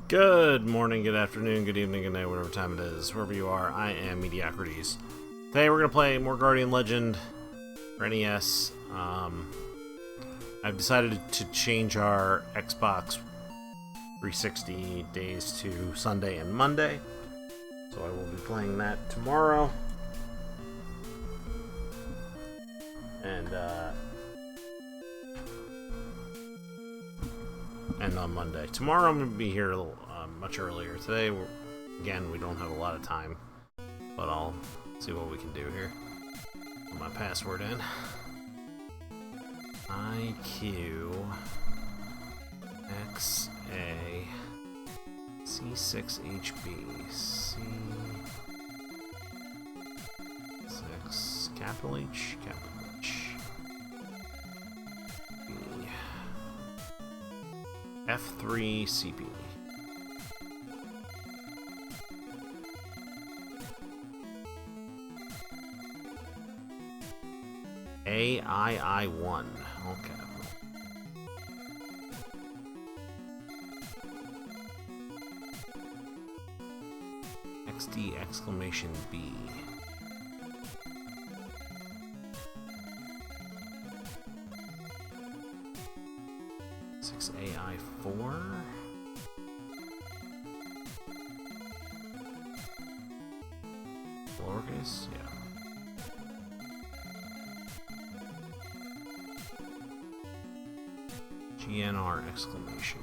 Good morning, good afternoon, good evening, good night, whatever time it is, wherever you are. I am Mediocrities. Today we're going to play more Guardian Legend for NES. I've decided to change our Xbox 360 days to Sunday and Monday. So I will be playing that tomorrow. And on Monday. Tomorrow I'm going to be here much earlier. Today, again, we don't have a lot of time, but I'll see what we can do here. Put my password in. IQ XA C6HB C6 capital H capital H B F3CP. AII1. Okay. XD exclamation B. 6AI4. Lowercase? Yeah. GNR exclamation.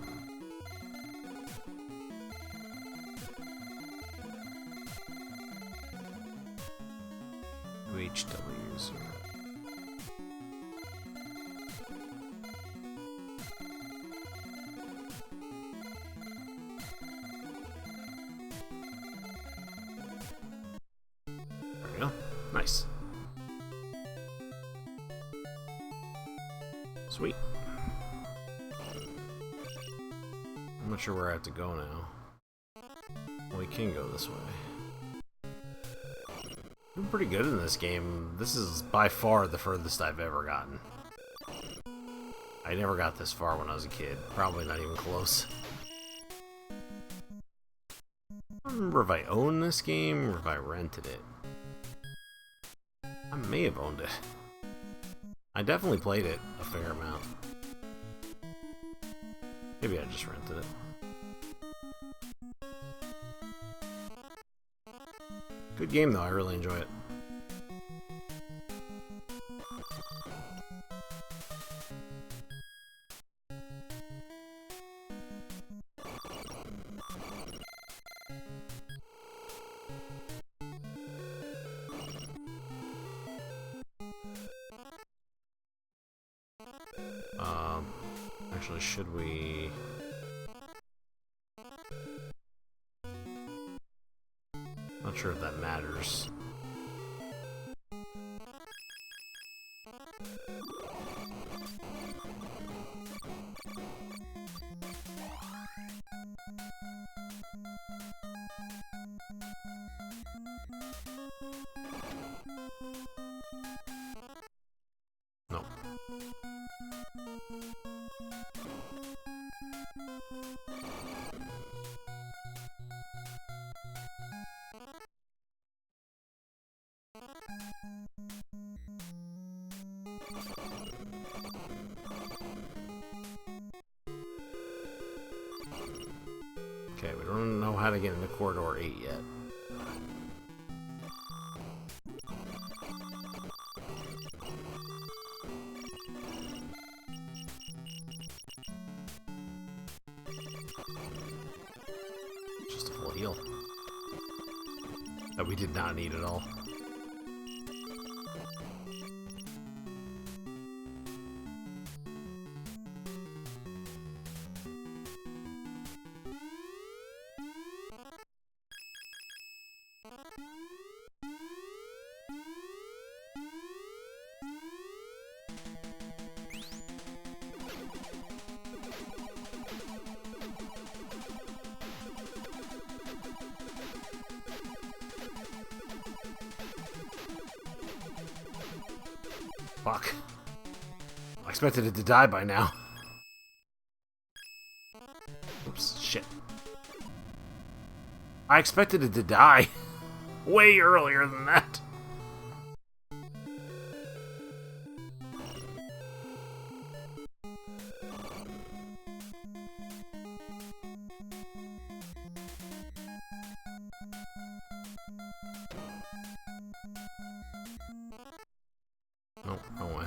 UHW0. There we go. Nice. Sweet. I'm not sure where I have to go now. Well, we can go this way. I'm pretty good in this game. This is by far the furthest I've ever gotten. I never got this far when I was a kid. Probably not even close. I don't remember if I owned this game or if I rented it. I may have owned it. I definitely played it a fair amount. Maybe I just rented it. Good game though, I really enjoy it. Actually, should we... Not sure if that matters. Nope. Okay, we don't know how to get into Corridor 8 yet. Just a full heal. That we did not need at all. Fuck. I expected it to die by now. Oops, shit. I expected it to die way earlier than that. Nope, no way.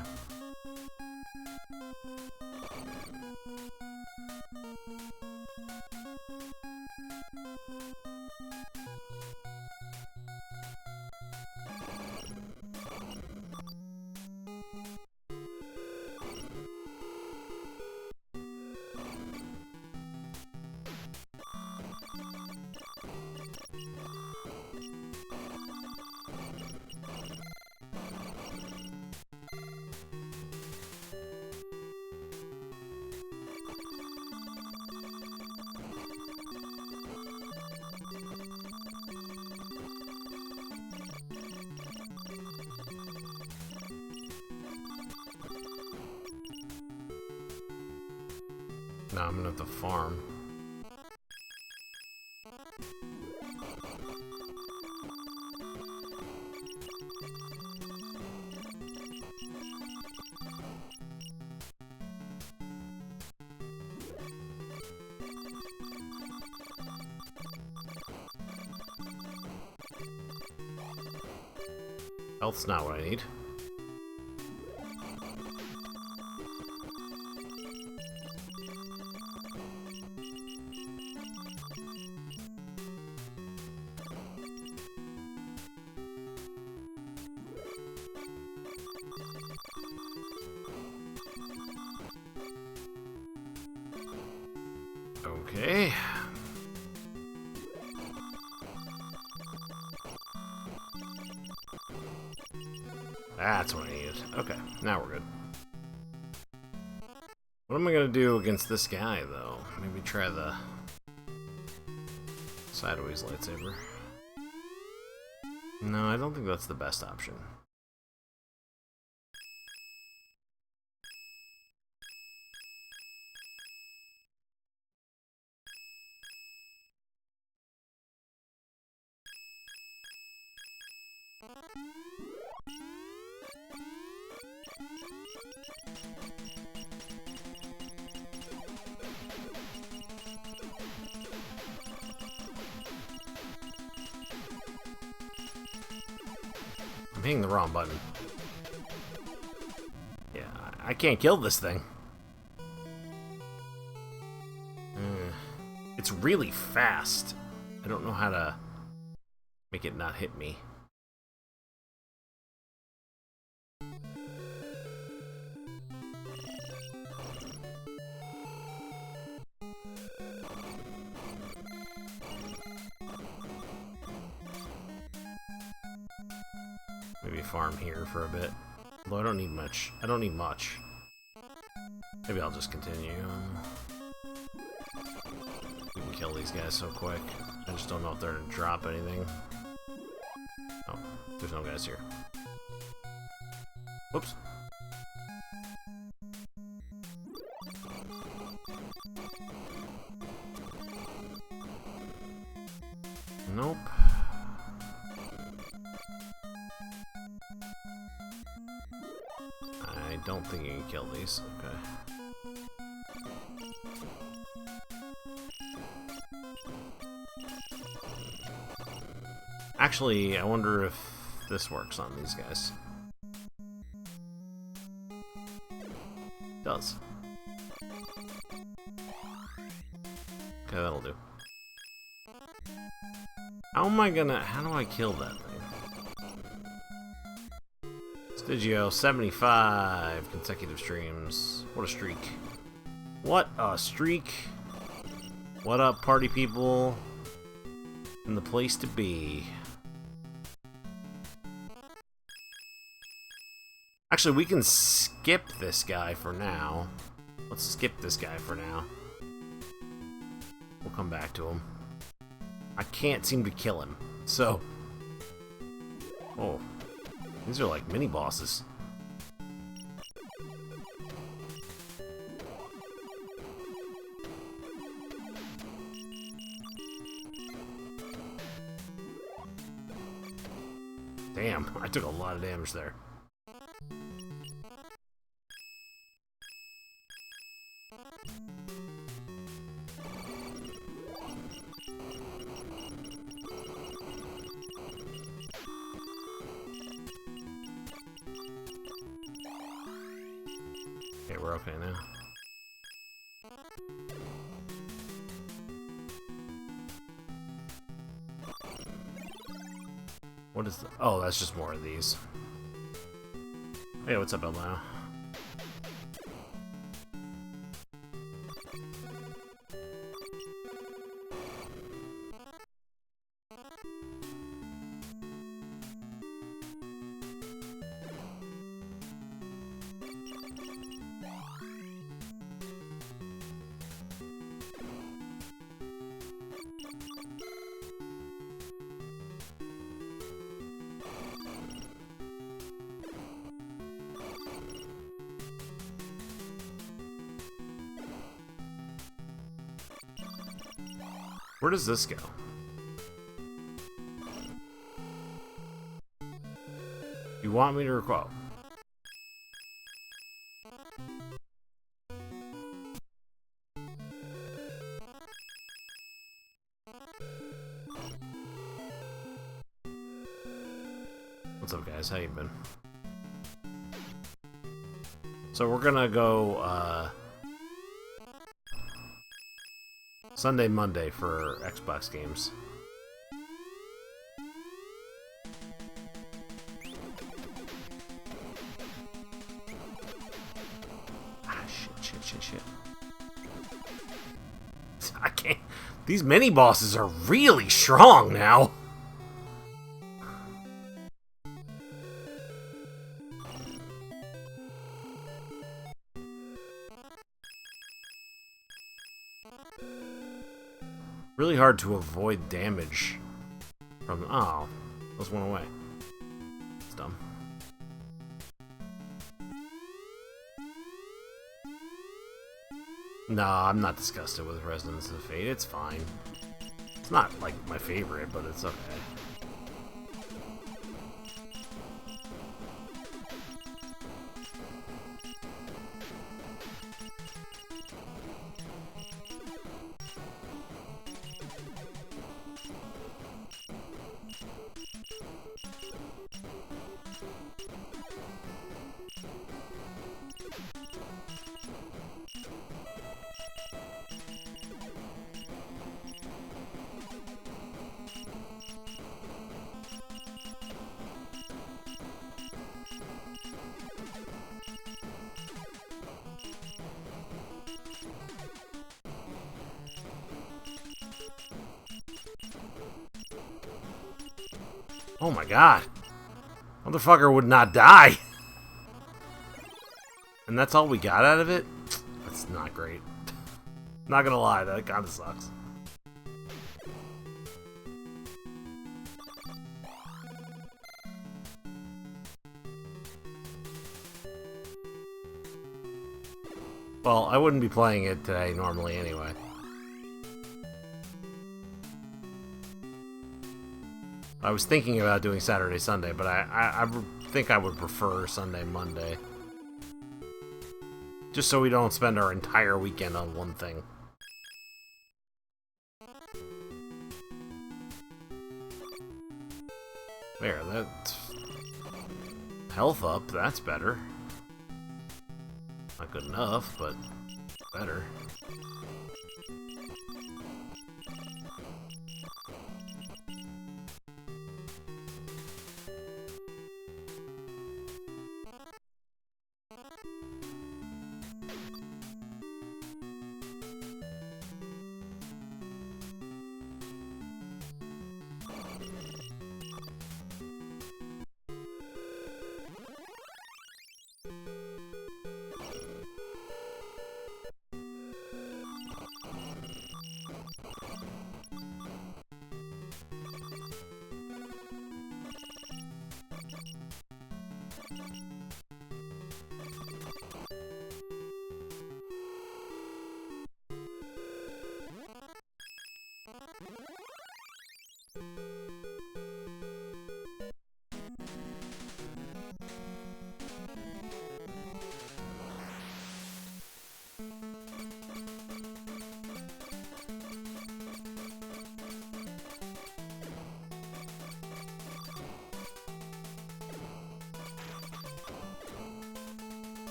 No, I'm gonna have to farm. Health's not what I need. Okay. That's what I needed. Okay, now we're good. What am I gonna do against this guy, though? Maybe try the sideways lightsaber. No, I don't think that's the best option. I'm hitting the wrong button. Yeah, I can't kill this thing. It's really fast. I don't know how to make it not hit me. Maybe farm here for a bit. Although I don't need much. I don't need much. Maybe I'll just continue. We can kill these guys so quick. I just don't know if they're gonna drop anything. Oh, there's no guys here. Whoops. Nope. I don't think you can kill these. Okay. Actually, I wonder if this works on these guys. It does. Okay, that'll do. How do I kill that thing? Stigio, 75 consecutive streams. What a streak. What a streak. What up, party people? In the place to be. Actually, we can skip this guy for now. Let's skip this guy for now. We'll come back to him. I can't seem to kill him, so... Oh. These are like mini-bosses. damn, I took a lot of damage there. Okay, we're okay now. What is the... Oh, that's just more of these. Hey, what's up, Willow? Where does this go? You want me to recall? What's up, guys? How you been? So we're gonna go Sunday, Monday for Xbox games. Ah, shit. I can't... These mini-bosses are really strong now. Really hard to avoid damage from... Oh, those went away. It's dumb. No, I'm not disgusted with Resonance of Fate. It's fine. It's not, like, my favorite, but it's okay. Oh my god. Motherfucker would not die. And that's all we got out of it? That's not great. Not gonna lie, that kinda sucks. Well, I wouldn't be playing it today normally anyway. I was thinking about doing Saturday, Sunday, but I think I would prefer Sunday, Monday. Just so we don't spend our entire weekend on one thing. There, that's... Health up, that's better. Not good enough, but better.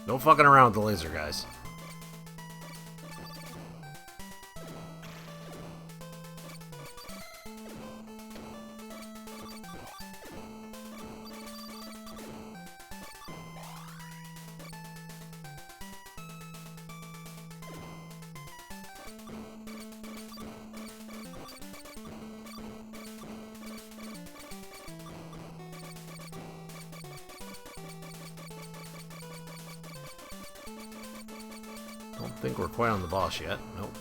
No fucking around with the laser, guys. Don't think we're quite on the boss yet. Nope.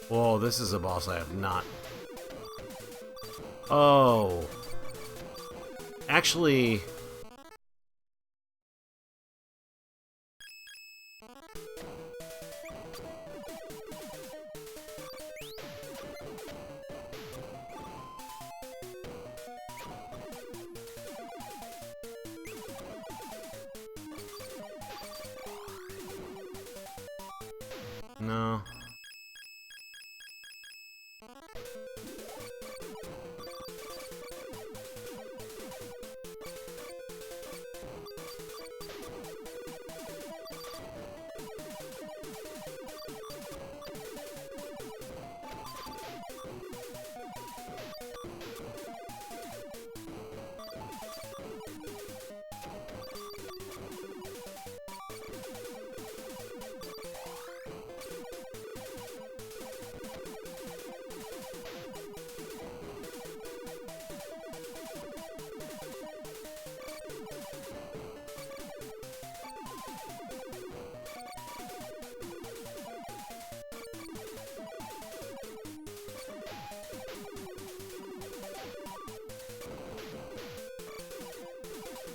Whoa, this is a boss I have not... Oh. Actually... No.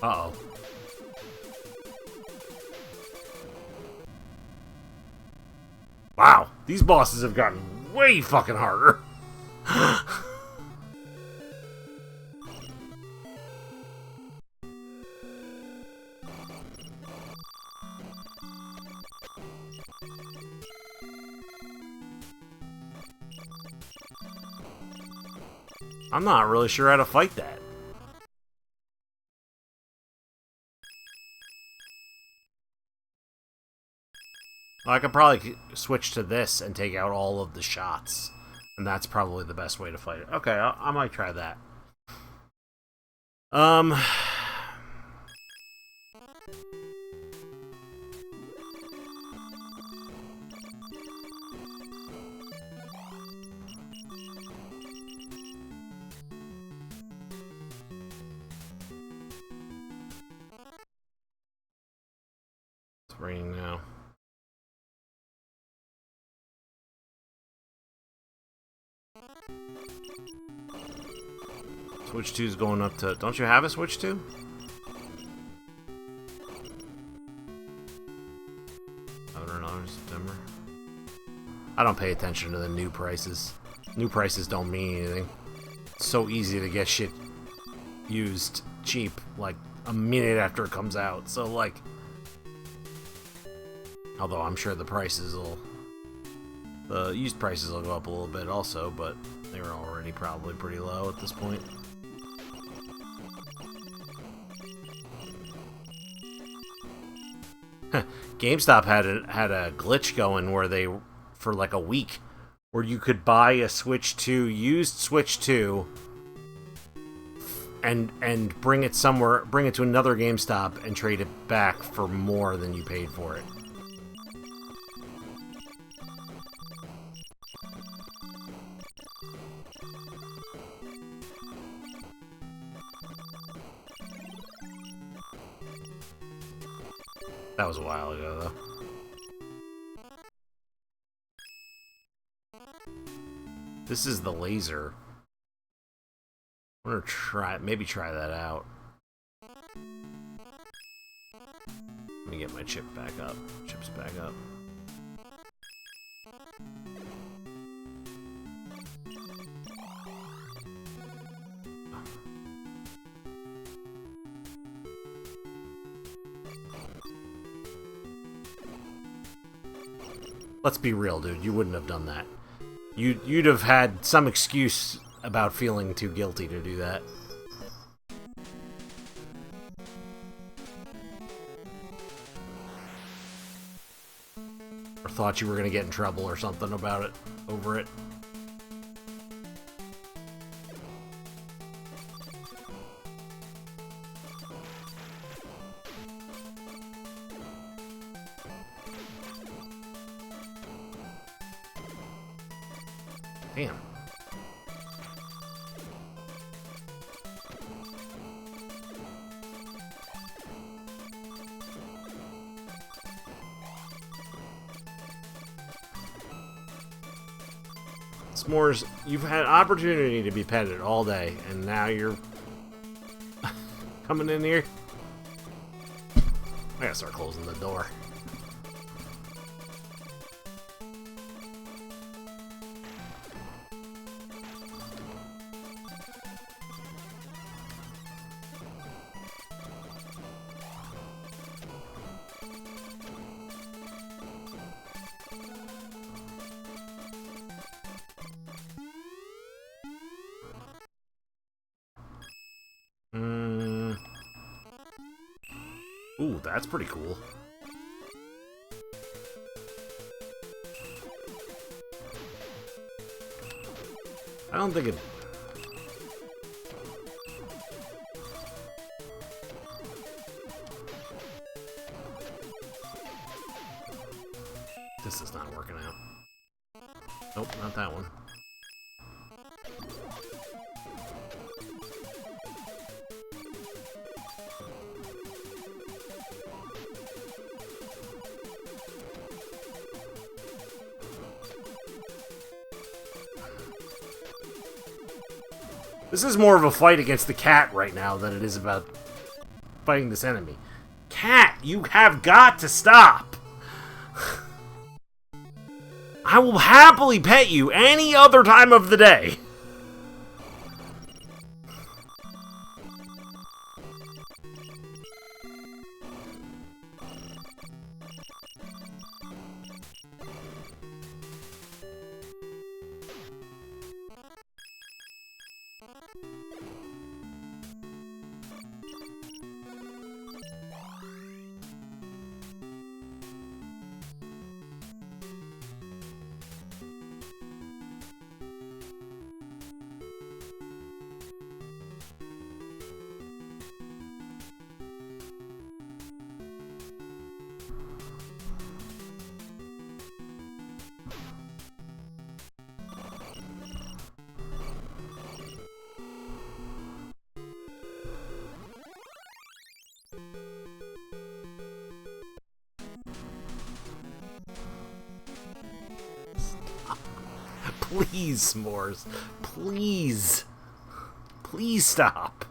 Uh-oh. Wow, these bosses have gotten way fucking harder. I'm not really sure how to fight that. I could probably switch to this and take out all of the shots. And that's probably the best way to fight it. Okay, I might try that. It's raining now. Switch 2 is going up to... Don't you have a Switch 2? $100 September. I don't pay attention to the new prices. New prices don't mean anything. It's so easy to get shit used cheap, like, a minute after it comes out. So, like... Although I'm sure the prices will... The used prices will go up a little bit also, but they were already probably pretty low at this point. GameStop had a glitch going where they, for like a week, where you could buy a Switch 2, used Switch 2, and bring it somewhere, bring it to another GameStop and trade it back for more than you paid for it. That was a while ago, though. This is the laser. I'm gonna maybe try that out. Let me get my chip back up. Chips back up. Let's be real, dude. You wouldn't have done that. You'd have had some excuse about feeling too guilty to do that. Or thought you were gonna get in trouble or something about it, over it. Damn. S'mores, you've had opportunity to be petted all day, and now you're coming in here? I gotta start closing the door. Ooh, that's pretty cool. I don't think it... This is not working out. Nope, not that one. This is more of a fight against the cat right now than it is about fighting this enemy. Cat, you have got to stop! I will happily pet you any other time of the day. Please, S'mores. Please. Please stop.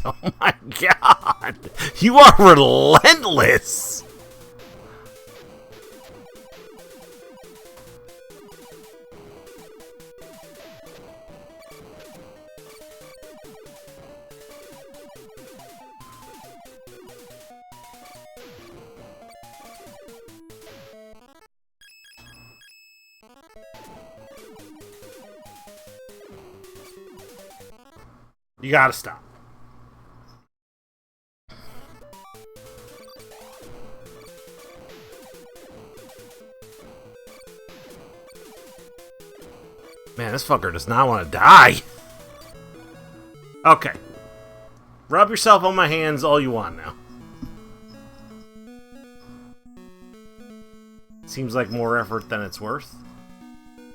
Oh my god! You are relentless! You gotta stop. Man, this fucker does not want to die. Okay. Rub yourself on my hands all you want now. Seems like more effort than it's worth.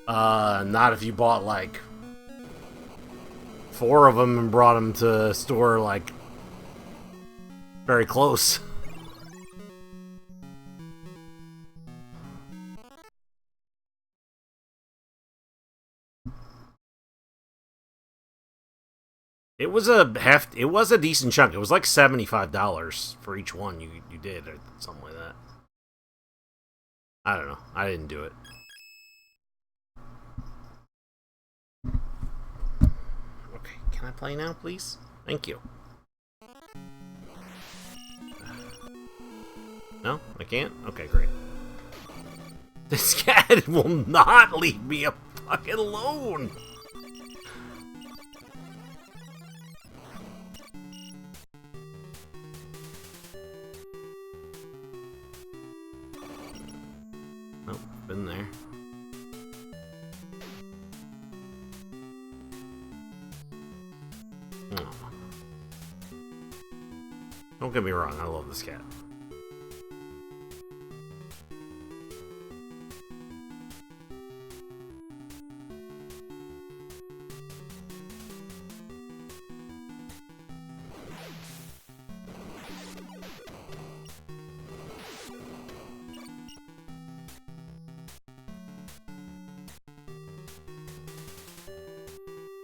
Not if you bought, like, 4 of them and brought them to a store, like, very close. It was a decent chunk. It was like $75 for each one you did, or something like that. I don't know. I didn't do it. Okay, can I play now, please? Thank you. No? I can't? Okay, great. This cat will not leave me fucking alone! Nope, been there. Oh. Don't get me wrong, I love this cat.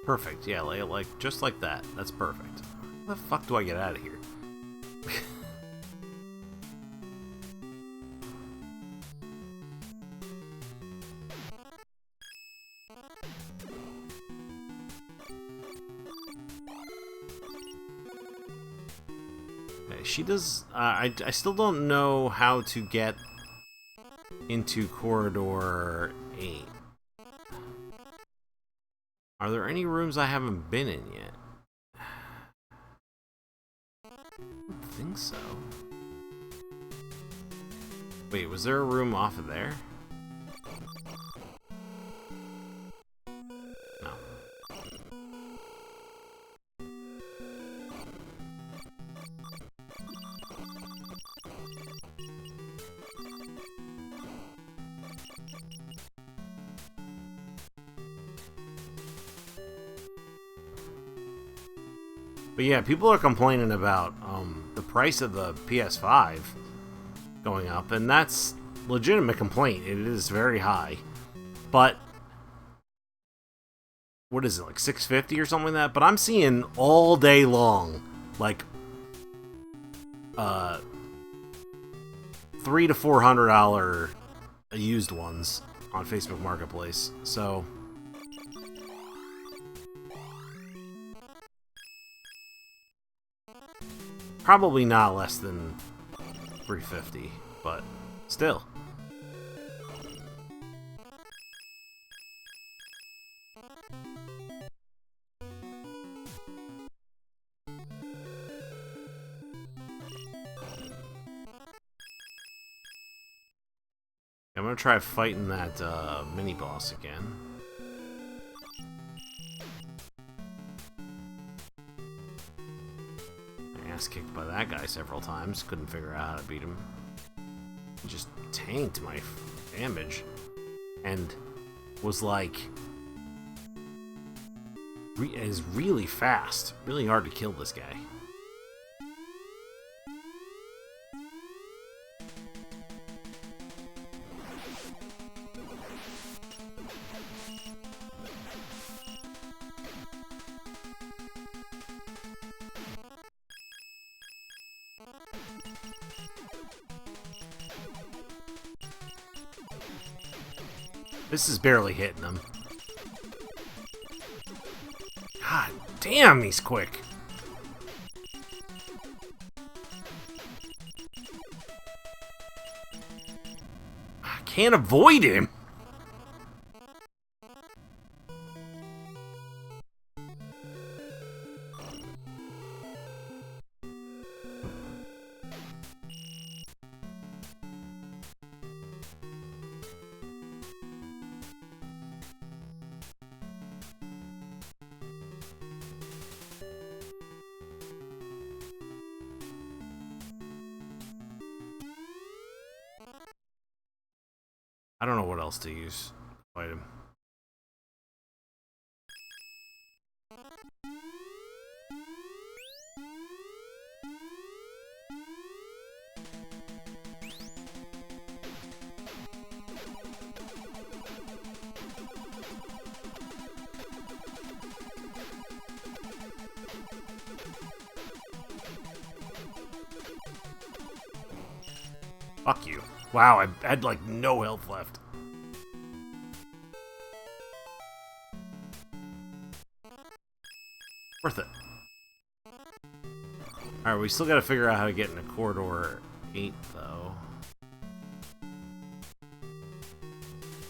Perfect, yeah, like just like that. That's perfect. How the fuck do I get out of here? Okay, she does. I still don't know how to get into corridor 8. Are there any rooms I haven't been in yet? I don't think so. Wait, was there a room off of there? No. But yeah, people are complaining about the price of the PS5 going up, and that's a legitimate complaint. It is very high. But what is it, like $650 or something like that? But I'm seeing all day long, like $300 to $400 used ones on Facebook Marketplace. So probably not less than $350, but Still. I'm gonna try fighting that mini-boss again. Ass kicked by that guy several times. Couldn't figure out how to beat him. He just tanked my damage. And was like... is really fast. Really hard to kill this guy. This is barely hitting him. God damn, he's quick. I can't avoid him. I don't know what else to use to fight him. Fuck you. Wow, I had like no health left. Worth it. Alright, we still gotta figure out how to get into Corridor 8, though.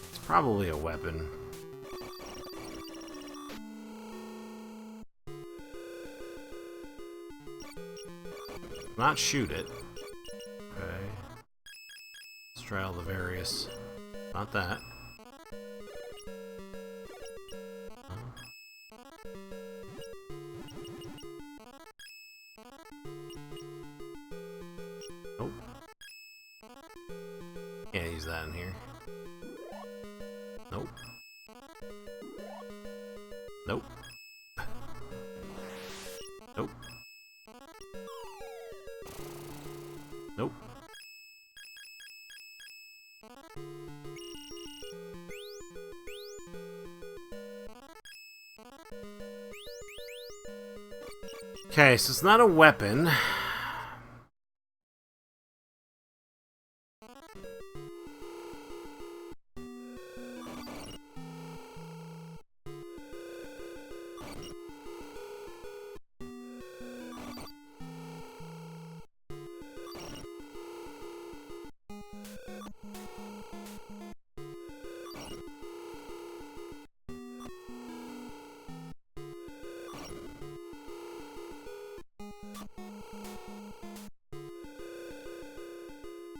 It's probably a weapon. Not shoot it. Okay. Let's try all the various. Not that. Nope. Can't use that in here. Nope. Nope. Nope. Nope. Okay, so it's not a weapon.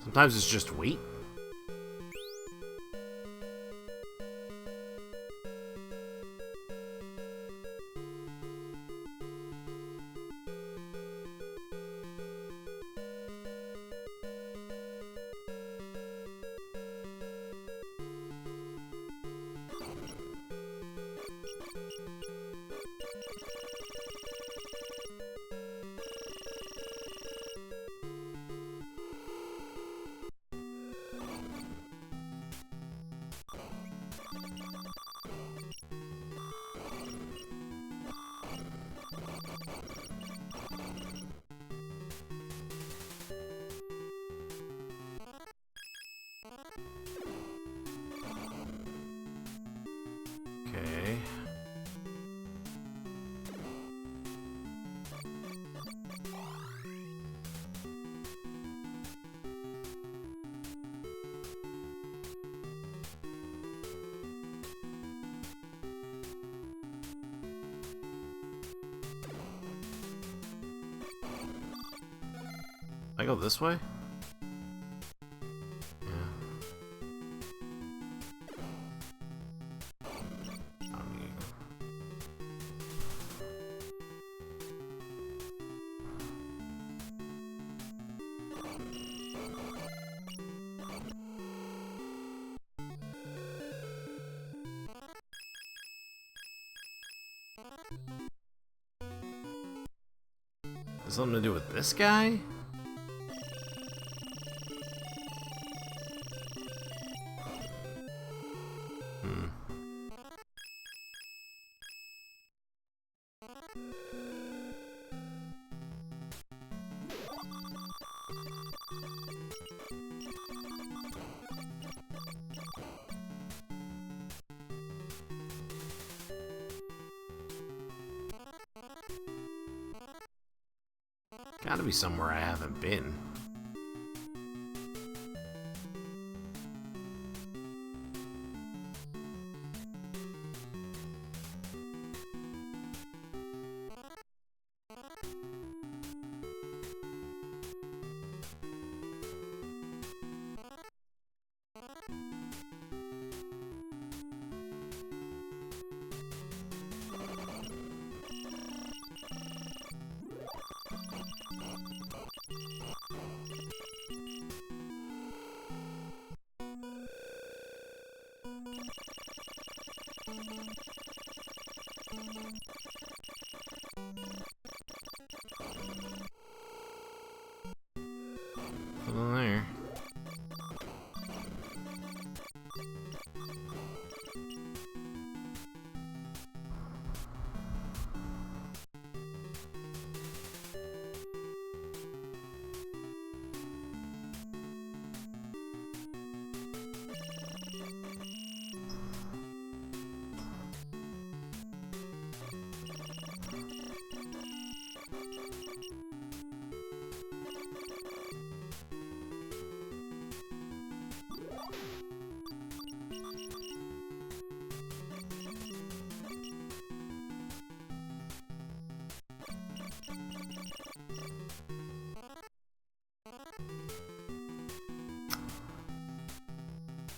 Sometimes it's just weight. Okay. I go this way? Yeah. I don't need to go. Has something to do with this guy? Gotta be somewhere I haven't been. Nothing there.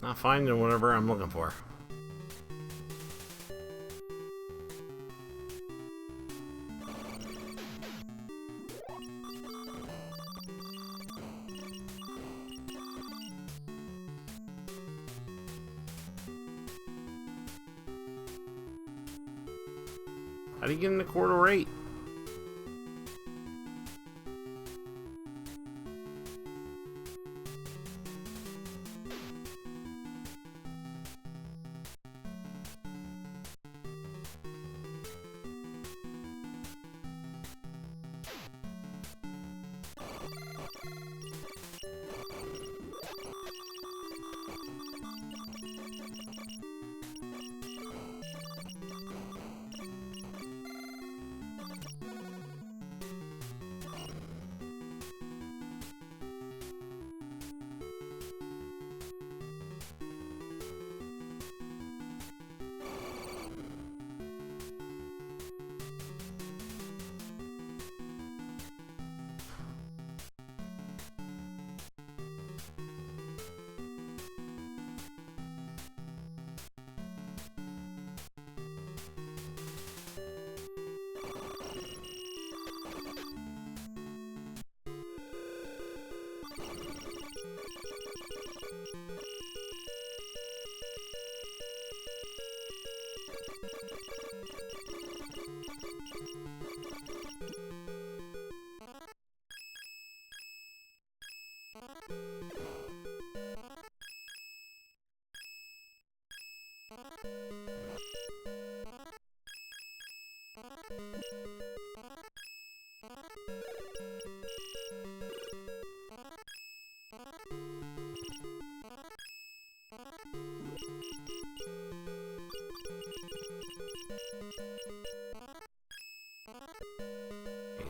Not finding whatever I'm looking for. How do you get into corridor 8?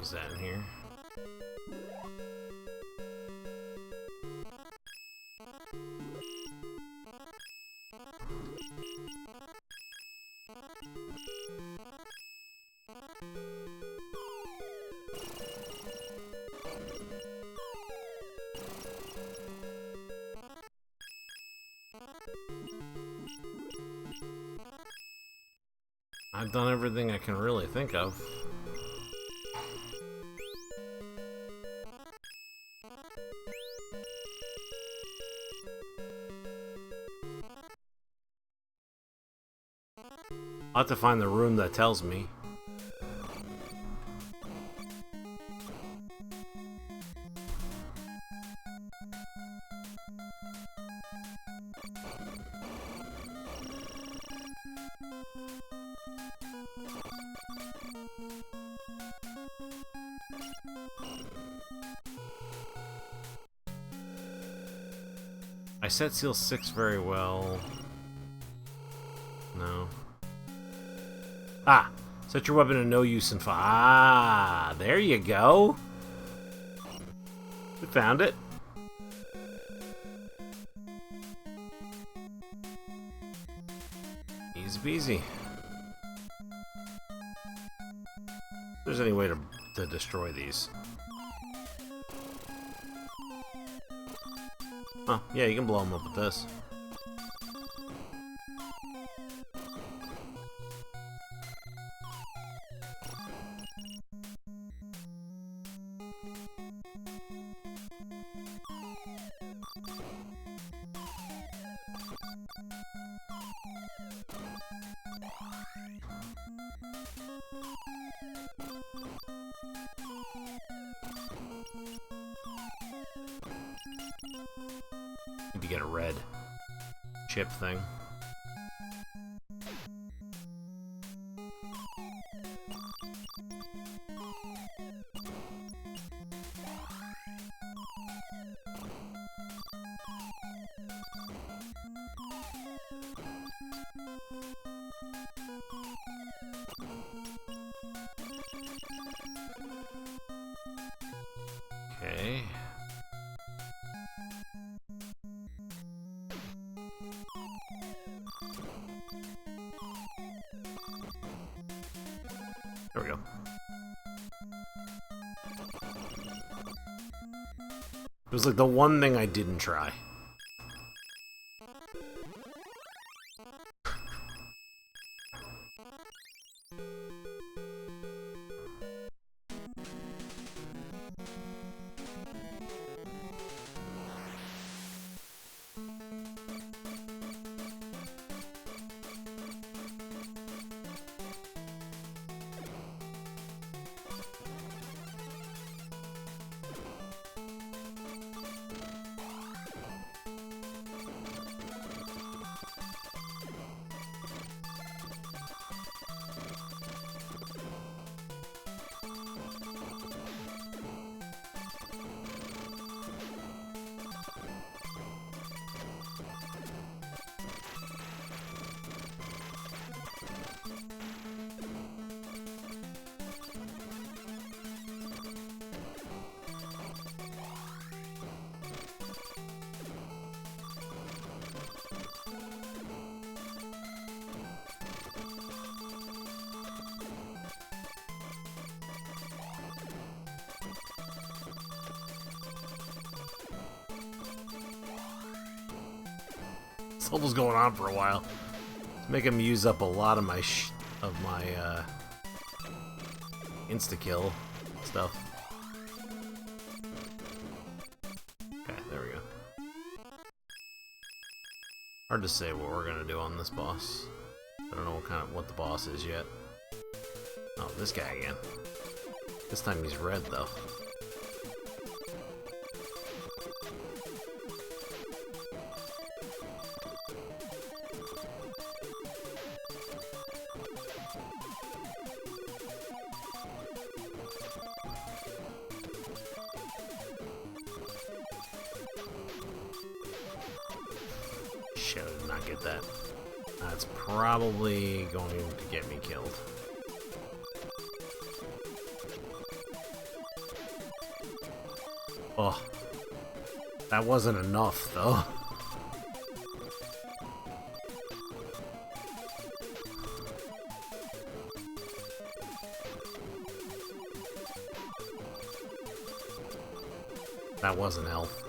Is that in here? I've done everything I can really think of. I'll have to find the room that tells me. I set seal 6 very well. No. Ah! Set your weapon to no use in fire. Ah! There you go! We found it. Easy peasy. If there's any way to destroy these. Oh, yeah, you can blow them up with this. Need to get a red chip thing. Okay. There we go. It was like the one thing I didn't try. This level's going on for a while. Make him use up a lot of my insta-kill stuff. Okay, there we go. Hard to say what we're gonna do on this boss. I don't know what the boss is yet. Oh, this guy again. This time he's red though. Shit, I did not get that. That's probably going to get me killed. Oh, that wasn't enough, though. That wasn't health.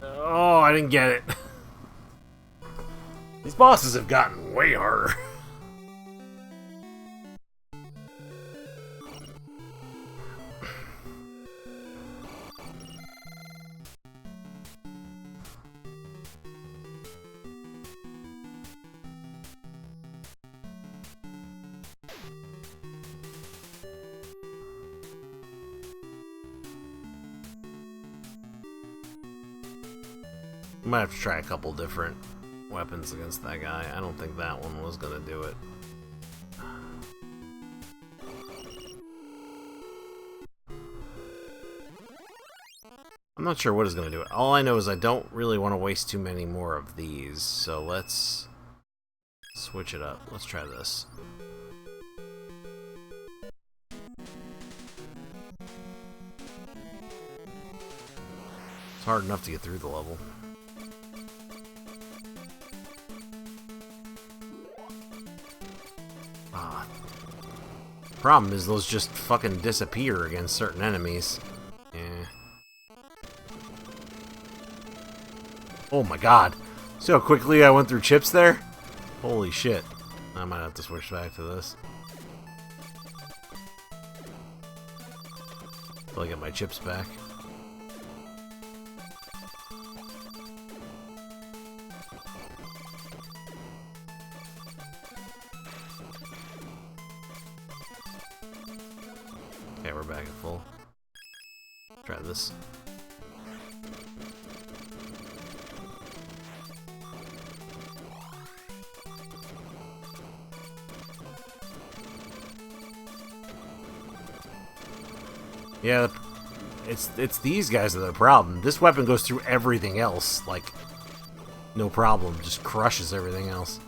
Oh, I didn't get it. These bosses have gotten way harder. Might have to try a couple different weapons against that guy. I don't think that one was gonna do it. I'm not sure what is gonna do it. All I know is I don't really want to waste too many more of these, so let's switch it up. Let's try this. It's hard enough to get through the level. Problem is those just fucking disappear against certain enemies. Yeah. Oh my god. See how quickly I went through chips there? Holy shit. I might have to switch back to this. Until I get my chips back. Okay, we're back at full. Try this. Yeah, it's these guys that are the problem. This weapon goes through everything else, like, no problem. Just crushes everything else.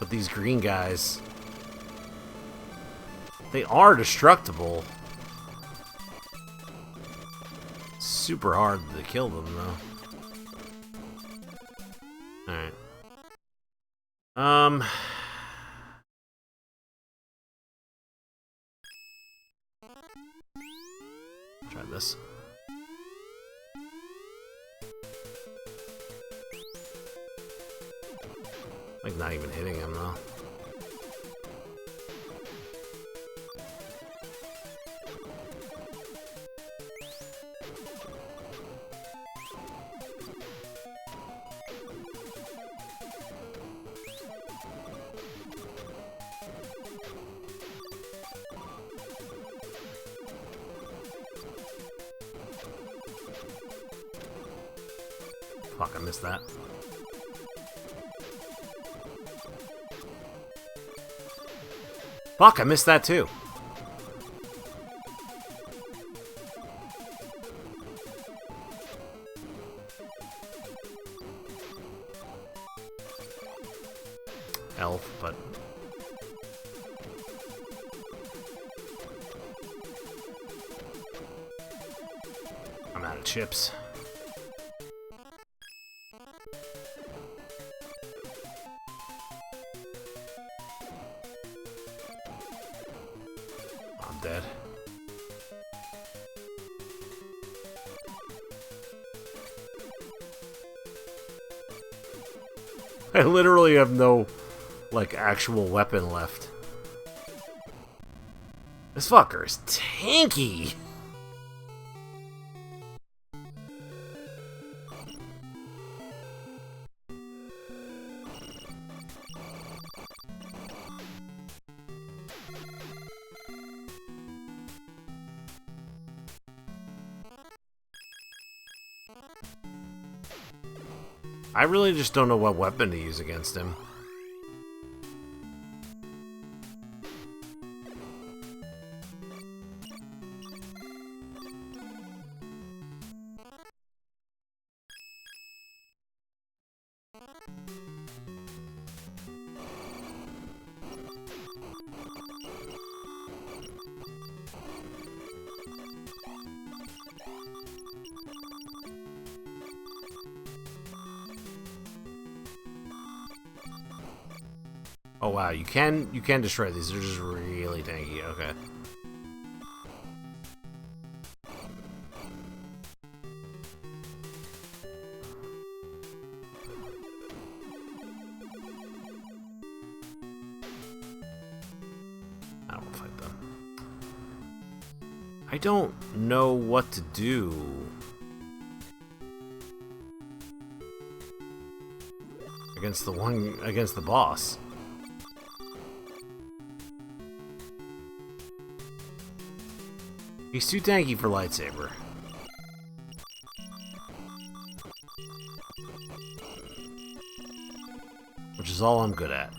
But these green guys... they are destructible. Super hard to kill them, though. Alright. Try this. Like, not even hitting him, though. Fuck, I missed that. Fuck, I missed that too. Elf, but... I'm out of chips. I'm dead. I literally have no, like, actual weapon left. This fucker is tanky! I really just don't know what weapon to use against him. Oh wow, you can destroy these. They're just really tanky. Okay. I don't know what to do. Against the boss. He's too tanky for lightsaber. Which is all I'm good at.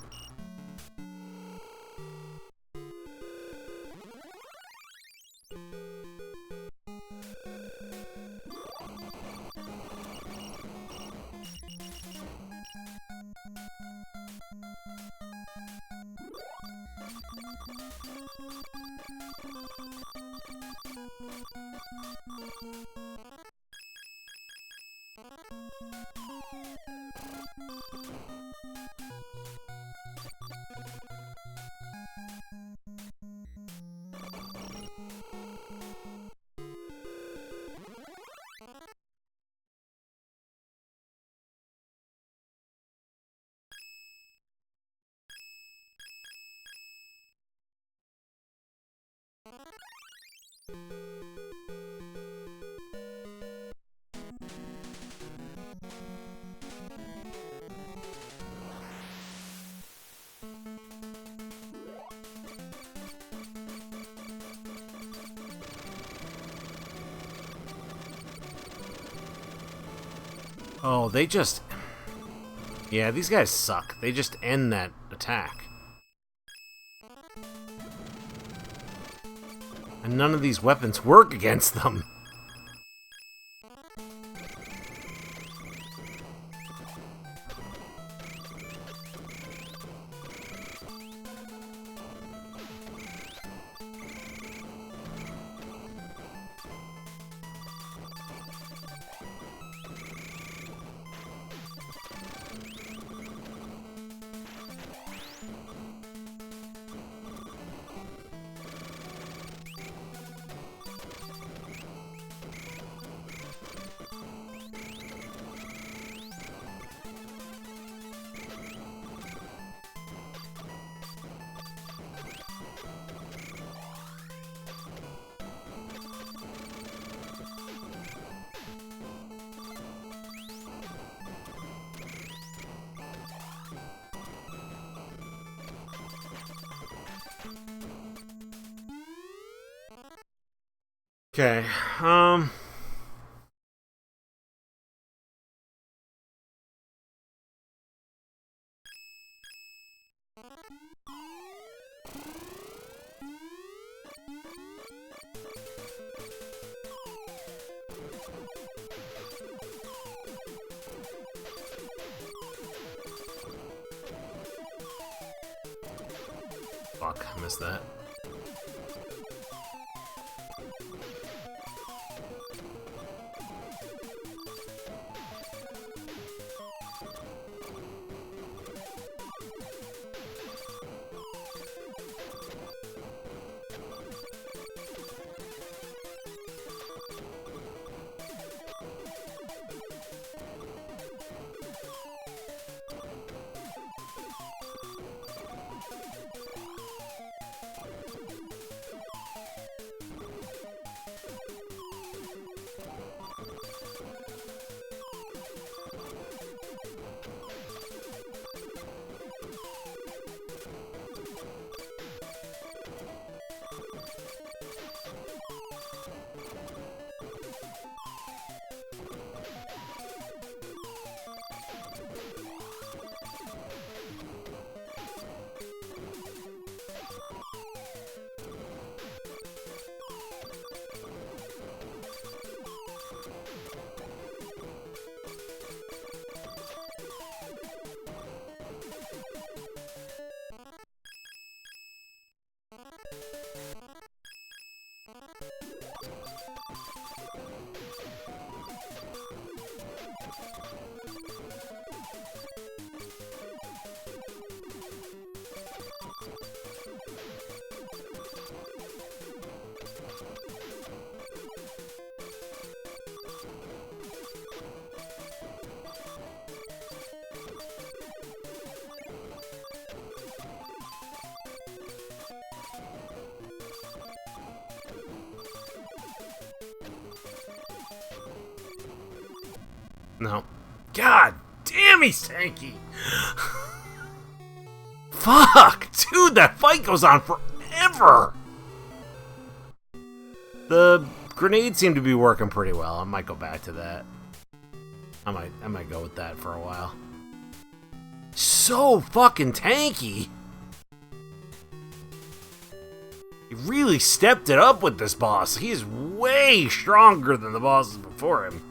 Oh, they just... Yeah, these guys suck. They just end that attack. And none of these weapons work against them. Okay, fuck, I missed that. No. God damn, he's tanky! Fuck! Dude, that fight goes on forever! The grenades seem to be working pretty well. I might go back to that. I might go with that for a while. So fucking tanky! He really stepped it up with this boss. He's way stronger than the bosses before him.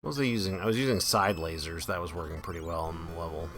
What was I using? I was using side lasers. That was working pretty well on the level.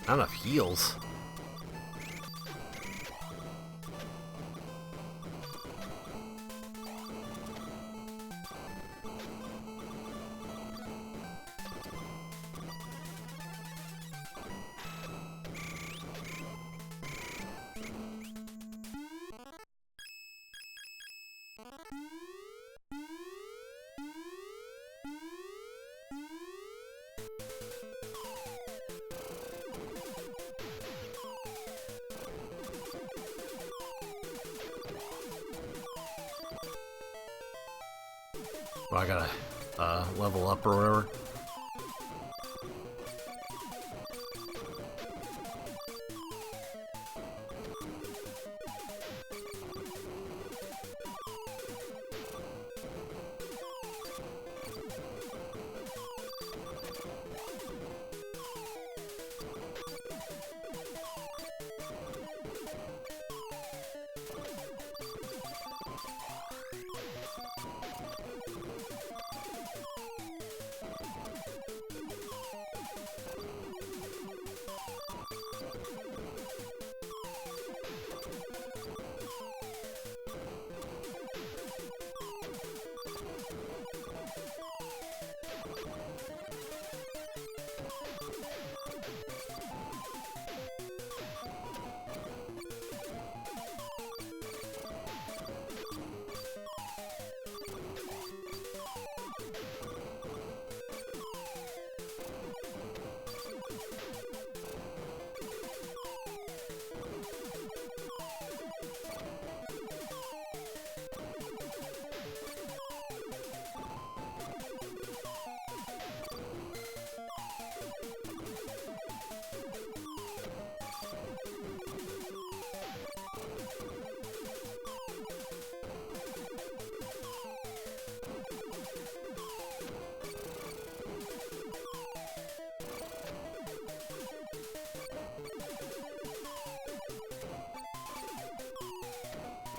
Not enough heals. Well, I gotta level up or whatever.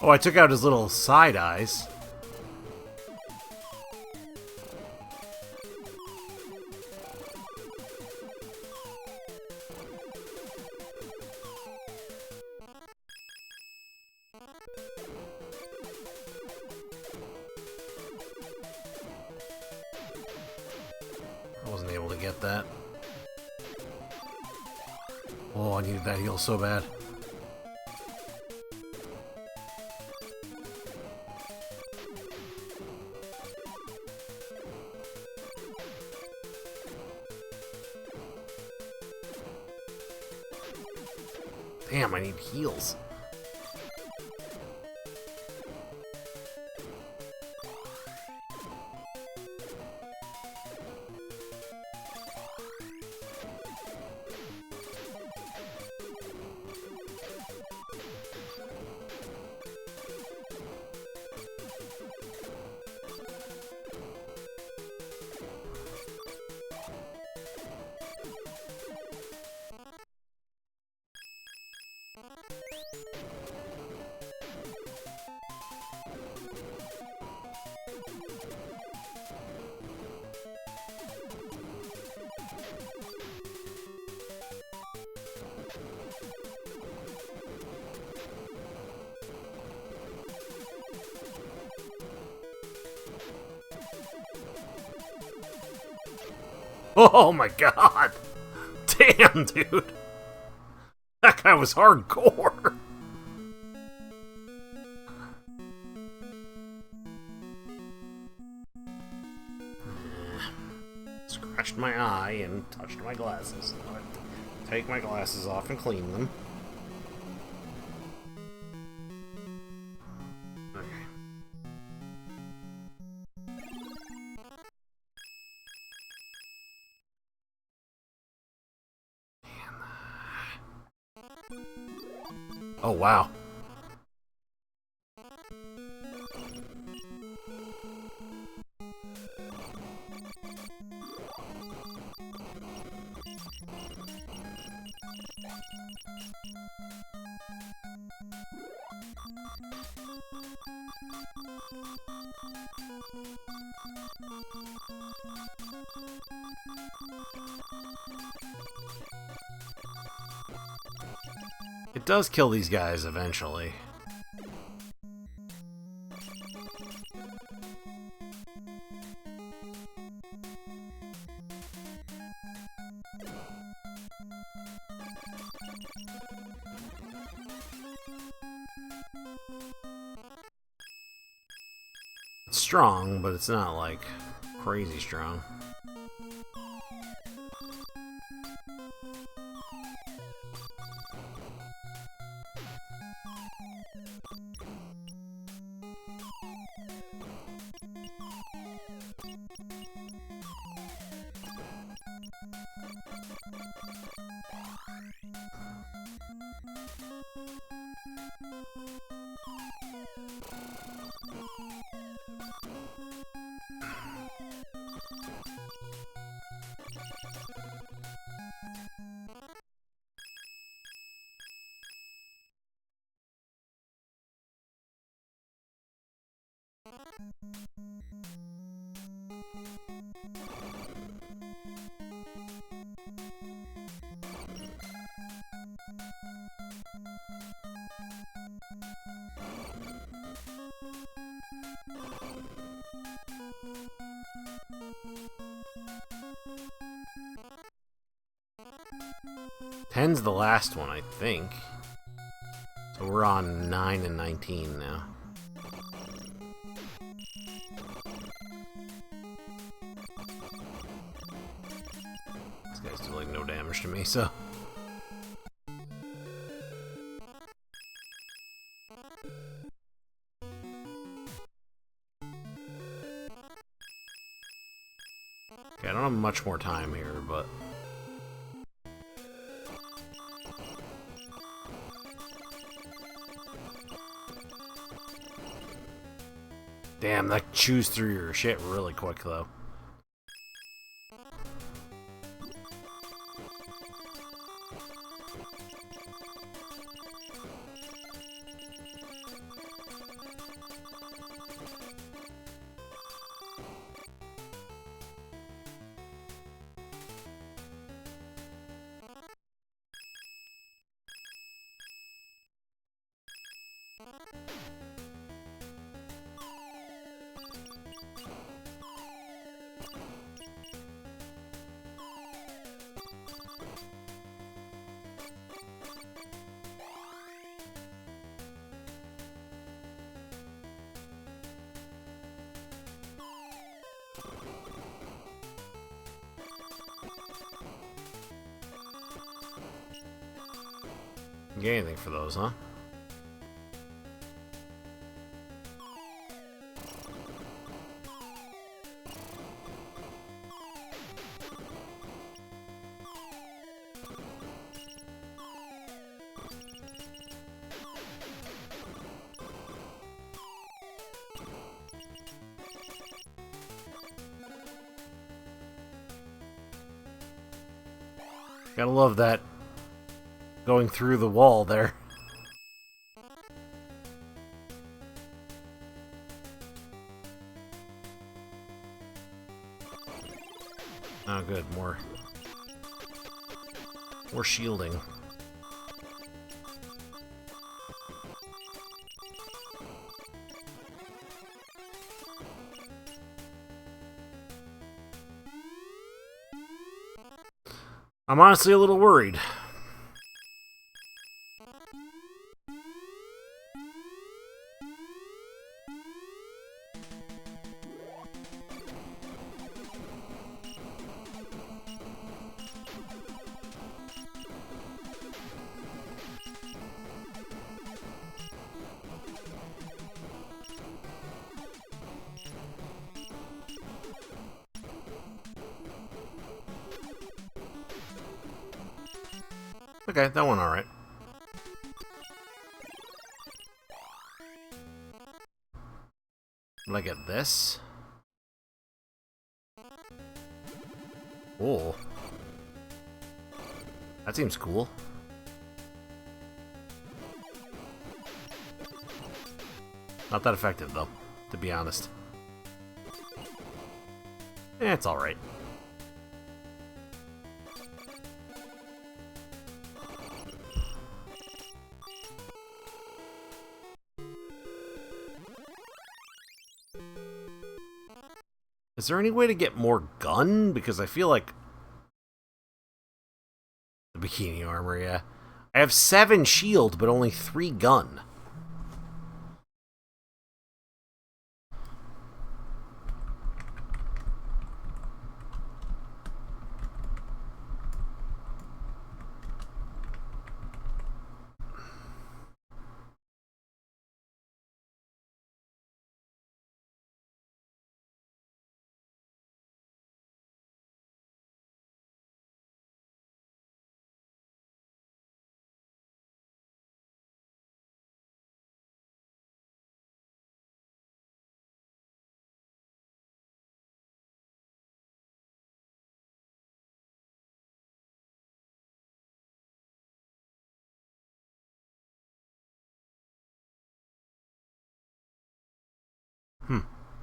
Oh, I took out his little side eyes. I wasn't able to get that. Oh, I needed that heal so bad. Damn, I need heals. Oh my god! Damn, dude! That guy was hardcore! Scratched my eye and touched my glasses. Take my glasses off and clean them. Oh, wow. It does kill these guys eventually. It's strong, but it's not like crazy strong. Ten's the last one, I think. So we're on 9 and 19 now. These guys do like no damage to me, so... Okay, I don't have much more time here, but... Damn, that chews through your shit really quick, though. Get anything for those, huh? Gotta love that going through the wall there. Oh, good. More shielding. I'm honestly a little worried. Okay, that went alright. Did I get this? Oh. That seems cool. Not that effective, though, to be honest. It's alright. Is there any way to get more gun? Because I feel like... The bikini armor, yeah. I have 7 shield, but only 3 gun.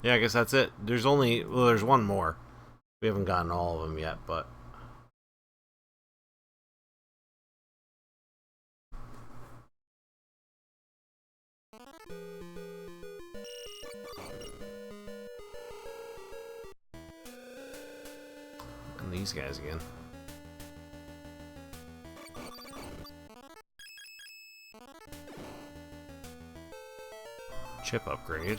Yeah, I guess that's it. There's only... Well, there's one more. We haven't gotten all of them yet, but... And these guys again. Chip upgrade.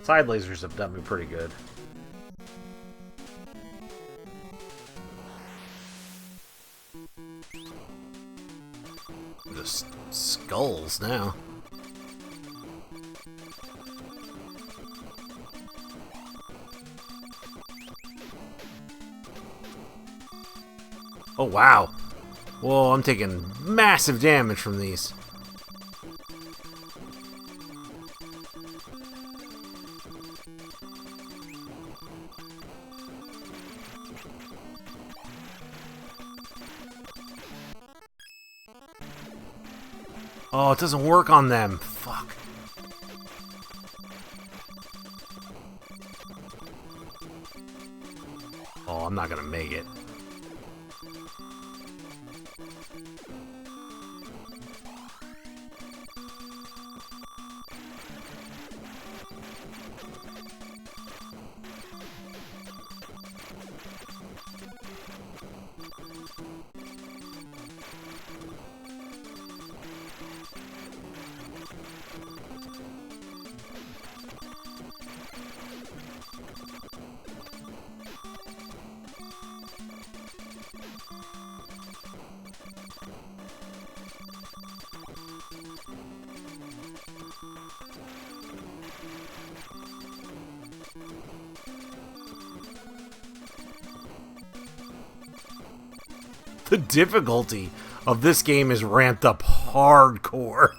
Side lasers have done me pretty good. Just skulls now. Oh, wow. Whoa, I'm taking massive damage from these. Oh, it doesn't work on them. Fuck. Oh, I'm not gonna make it. The difficulty of this game is ramped up hardcore.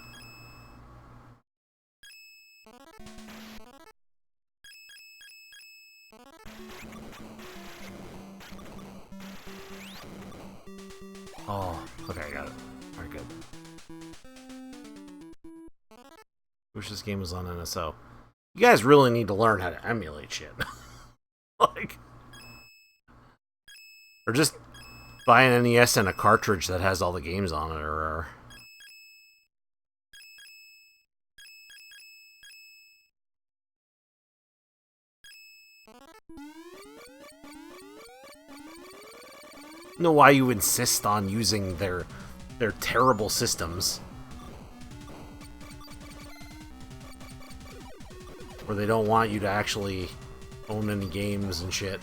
Oh, okay, I got it. Alright, good. Wish this game was on NSO. You guys really need to learn how to emulate shit. Like... Or just buy an NES and a cartridge that has all the games on it, or... I don't know why you insist on using their terrible systems. Where they don't want you to actually own any games and shit.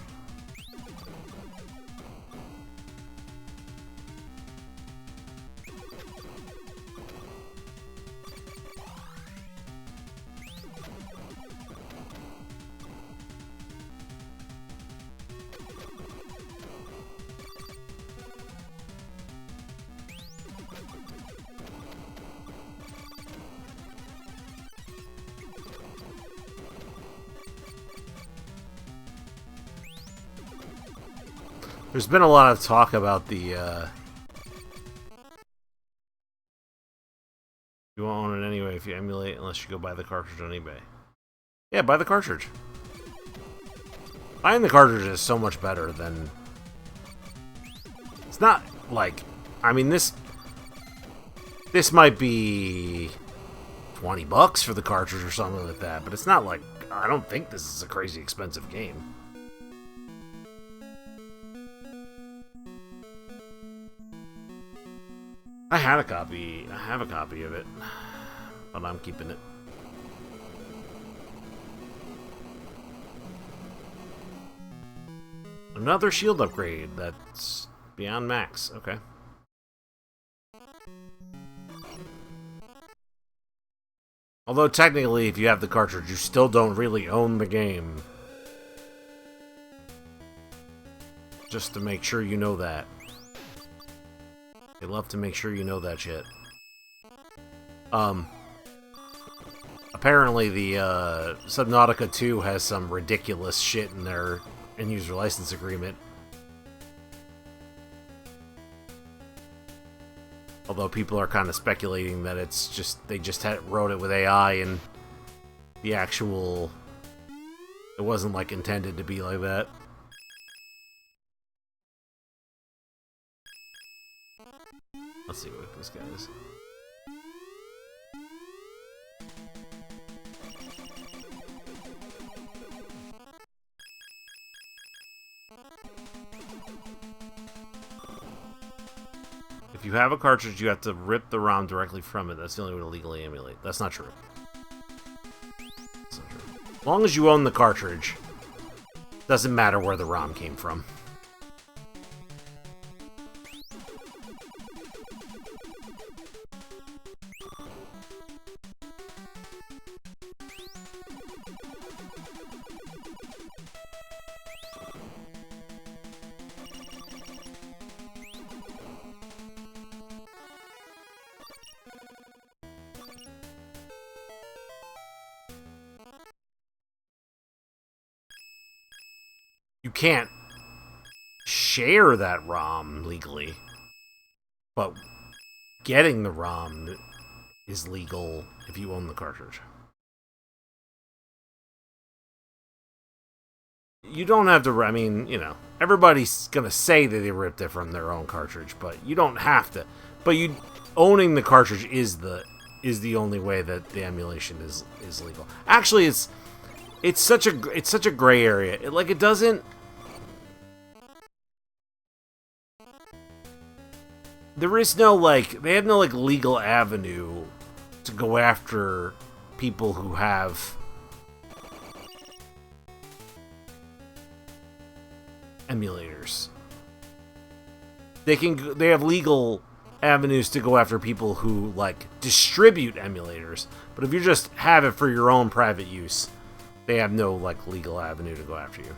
There's been a lot of talk about the, you won't own it anyway if you emulate, unless you go buy the cartridge on eBay. Yeah, buy the cartridge. Buying the cartridge is so much better than... It's not, like... I mean, this might be... $20 for the cartridge or something like that, but it's not like... I don't think this is a crazy expensive game. I have a copy of it, but I'm keeping it. Another shield upgrade that's beyond max. Okay. Although technically, if you have the cartridge, you still don't really own the game. Just to make sure you know that. They love to make sure you know that shit. Apparently the Subnautica 2 has some ridiculous shit in their end-user license agreement. Although people are kind of speculating that it's just, they just wrote it with AI and the actual... It wasn't, like, intended to be like that. Let's see what this guy is. If you have a cartridge, you have to rip the ROM directly from it. That's the only way to legally emulate. That's not true. That's not true. As long as you own the cartridge, doesn't matter where the ROM came from. You can't share that ROM legally, but getting the ROM is legal if you own the cartridge. You don't have to, I mean, you know, everybody's gonna say that they ripped it from their own cartridge, but you don't have to. But owning the cartridge is the only way that the emulation is legal. Actually, it's such a gray area. It doesn't. There is no, like, they have no, like, legal avenue to go after people who have emulators. They have legal avenues to go after people who, like, distribute emulators. But if you just have it for your own private use, they have no, like, legal avenue to go after you.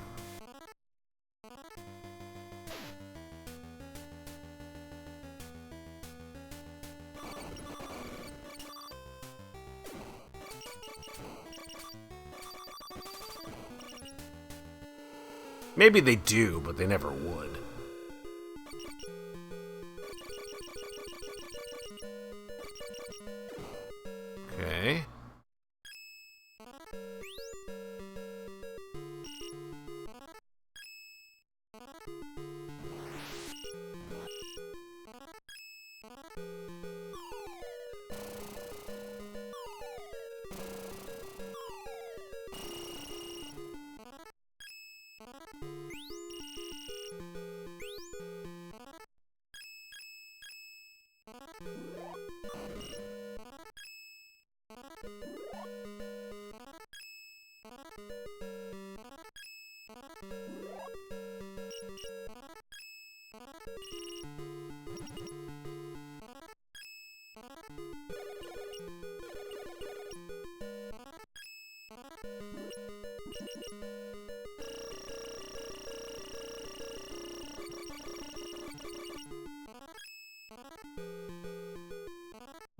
Maybe they do, but they never would. Okay.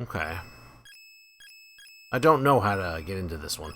Okay. I don't know how to get into this one.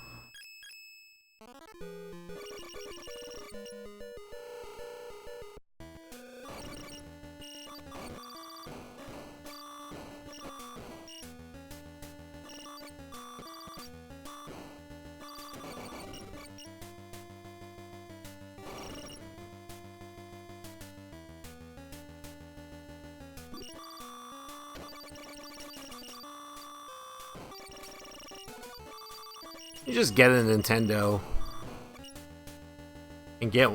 You just get a Nintendo and get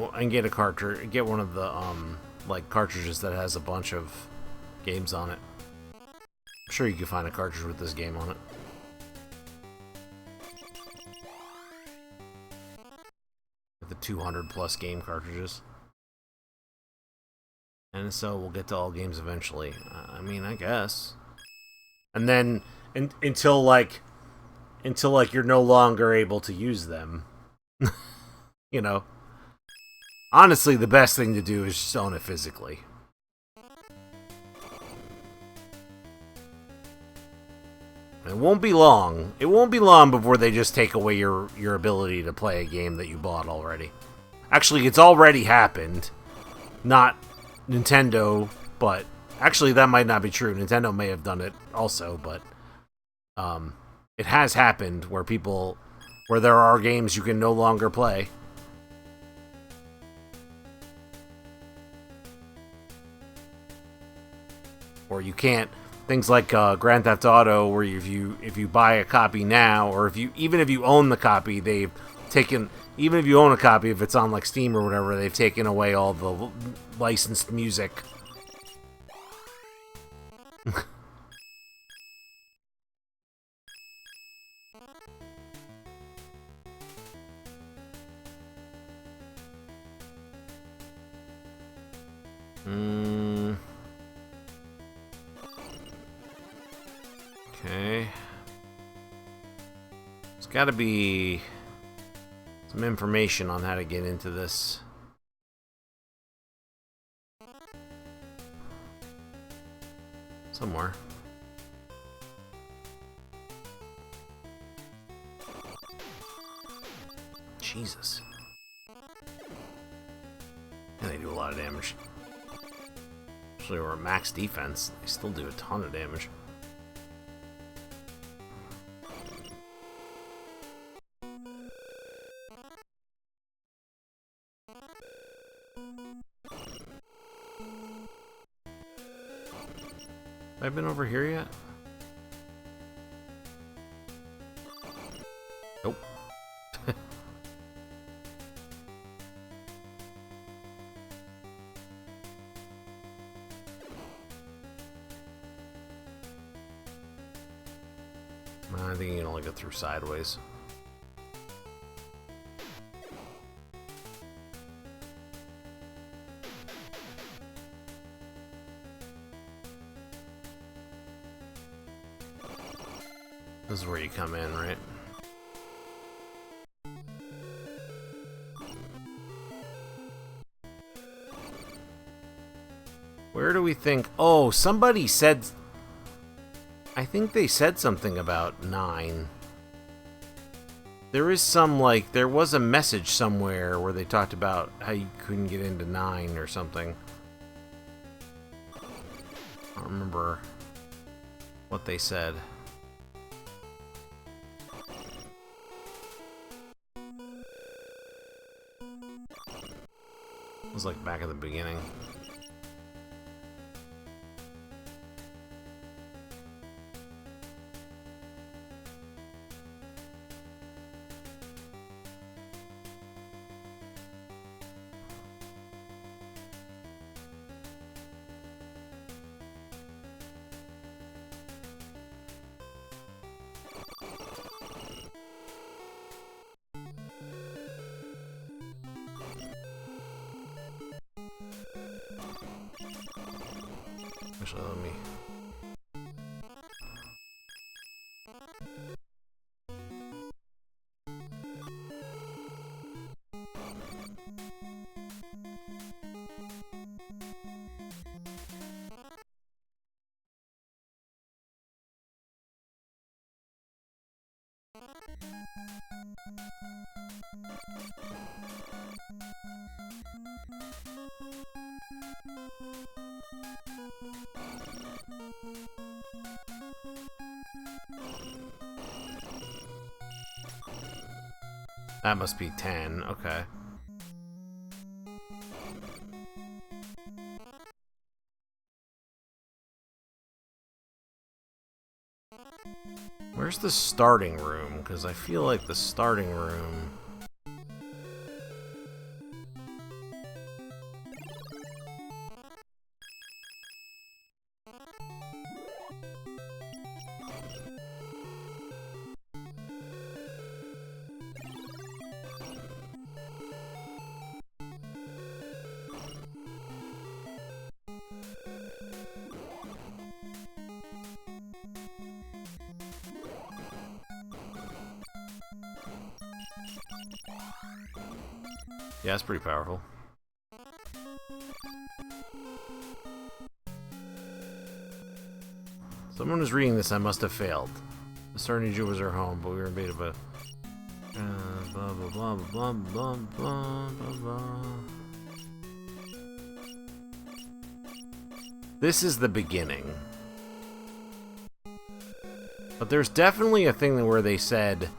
a cartridge, get one of the like cartridges that has a bunch of games on it. I'm sure you can find a cartridge with this game on it. With the 200 plus game cartridges. And so we'll get to all games eventually. I mean, I guess. And then until you're no longer able to use them. You know. Honestly, the best thing to do is just own it physically. It won't be long. It won't be long before they just take away your ability to play a game that you bought already. Actually, it's already happened. Not Nintendo, but actually that might not be true. Nintendo may have done it also, but it has happened where there are games you can no longer play. Or you can't. Things like Grand Theft Auto, where if you buy a copy now, or even if you own the copy, they've taken. Even if you own a copy, if it's on like Steam or whatever, they've taken away all the licensed music. Okay. There's got to be some information on how to get into this. Somewhere. Jesus. And they do a lot of damage. Especially we're at max defense. They still do a ton of damage. Have I been over here yet? Nope. I think you can only go through sideways. This is where you come in, right? Where do we think... Oh, somebody said... I think they said something about 9. There is some, like... There was a message somewhere where they talked about how you couldn't get into 9 or something. I don't remember what they said. It was like back at the beginning. Actually, let me... That must be 10, okay. Where's the starting room? Because I feel like the starting room... Yeah, it's pretty powerful. Someone was reading this, I must have failed. The starting Jew was our home, but we were invaded by... blah, blah, blah, blah, blah, blah, blah, blah. This is the beginning. But there's definitely a thing where they said...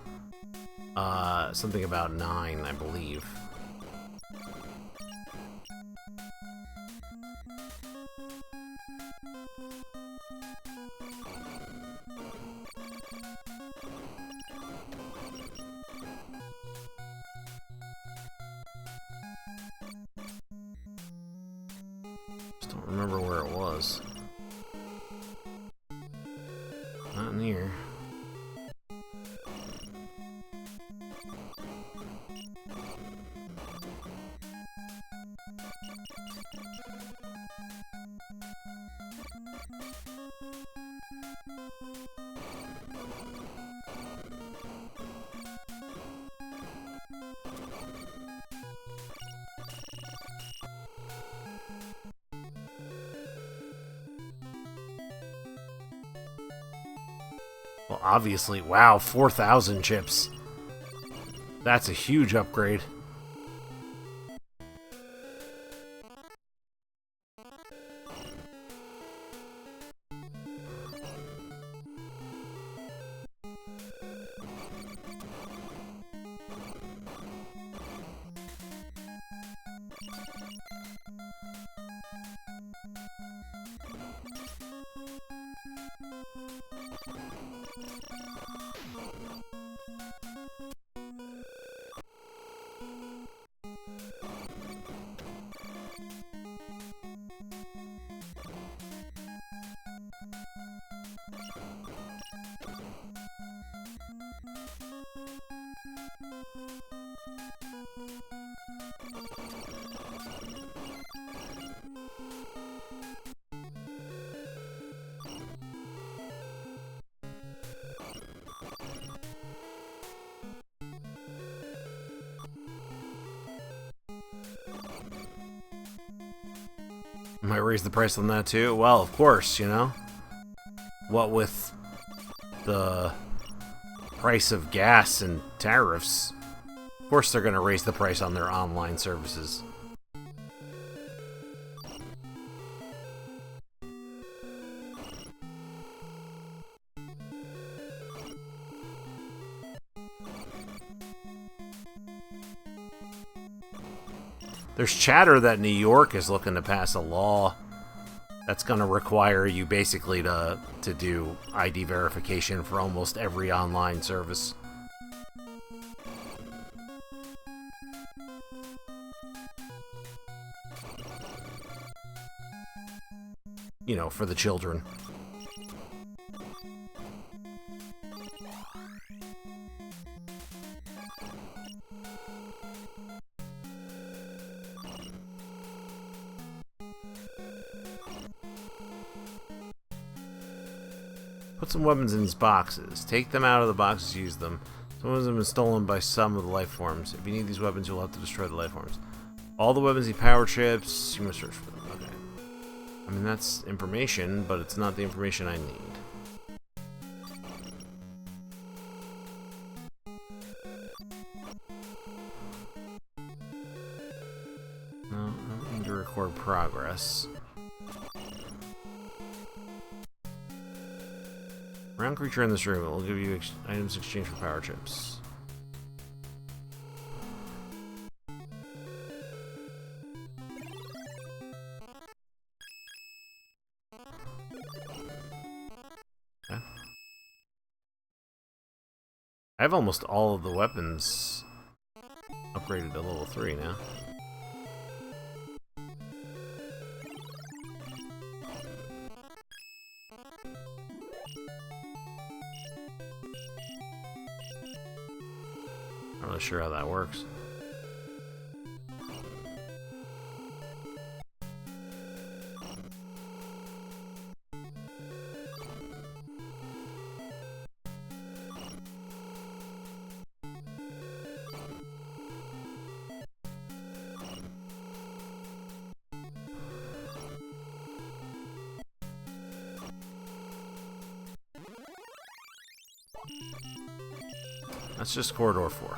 something about 9, I believe. Just don't remember where it was. Not in here. Well, obviously, wow, 4,000 chips. That's a huge upgrade. Might raise the price on that too. Well, of course, you know. What with the price of gas and tariffs, of course they're going to raise the price on their online services. There's chatter that New York is looking to pass a law that's going to require you basically to do ID verification for almost every online service. You know, for the children. Put some weapons in these boxes. Take them out of the boxes, use them. Some of them have been stolen by some of the life forms. If you need these weapons, you'll have to destroy the life forms. All the weapons need power chips. You must search for them. Okay. I mean, that's information, but it's not the information I need. No, I don't need to record progress. Round creature in this room. It will give you items in exchange for power chips. Okay. I have almost all of the weapons upgraded to level 3 now. Not really sure how that works. That's just corridor 4.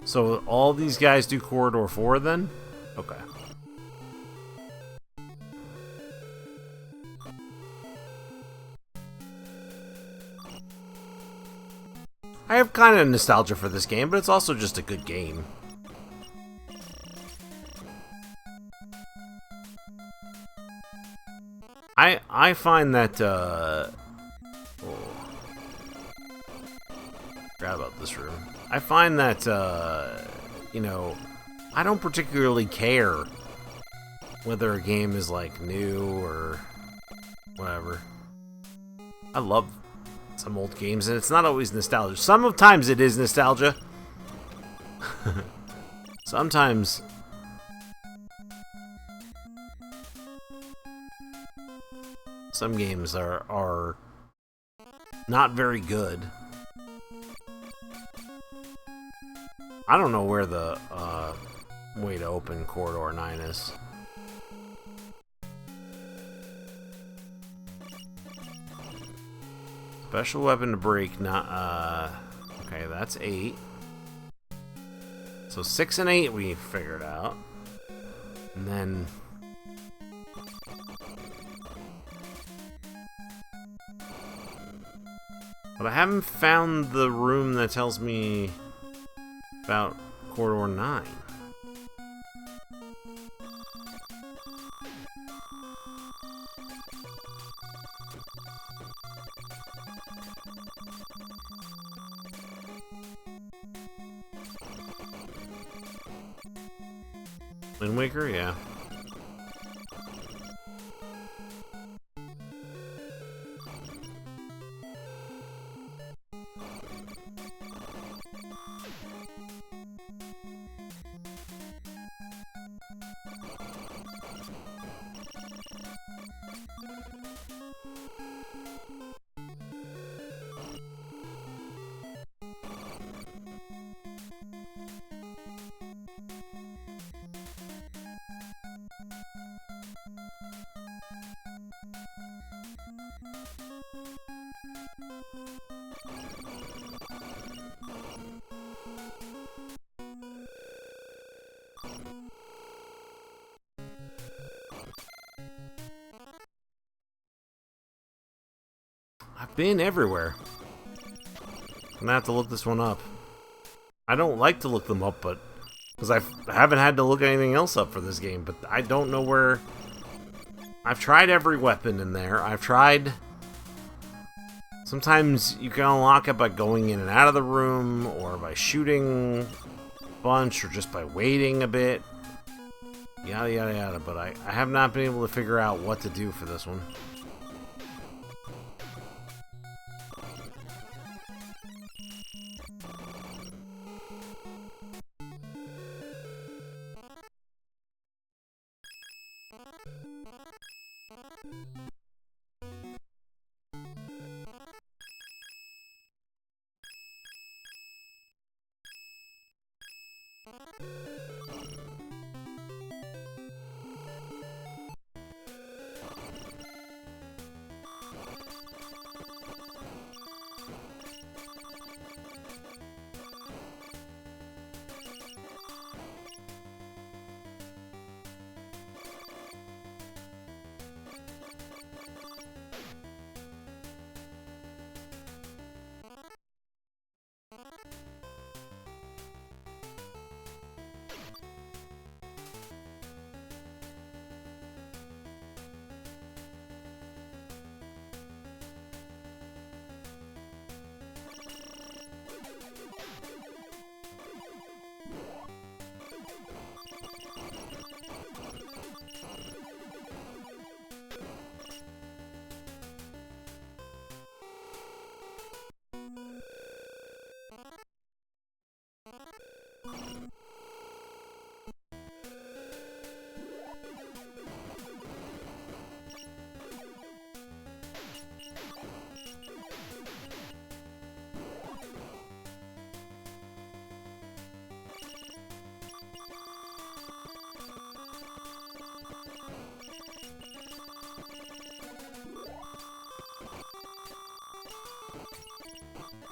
So all these guys do corridor 4 then? Okay. I have kind of nostalgia for this game, but it's also just a good game. I find that, forgot about this room. I find that, you know, I don't particularly care whether a game is, like, new or whatever. I love some old games, and it's not always nostalgia. Sometimes it is nostalgia. Sometimes... some games are not very good. I don't know where the way to open corridor 9 is. Special weapon to break, not okay, that's 8. So 6 and 8 we figured out. And then but I haven't found the room that tells me about corridor 9. Wind Waker, yeah. I've been everywhere. I'm gonna have to look this one up. I don't like to look them up, but because I haven't had to look anything else up for this game, but I don't know where. I've tried every weapon in there. I've tried. Sometimes you can unlock it by going in and out of the room, or by shooting a bunch, or just by waiting a bit. Yada yada yada, but I have not been able to figure out what to do for this one.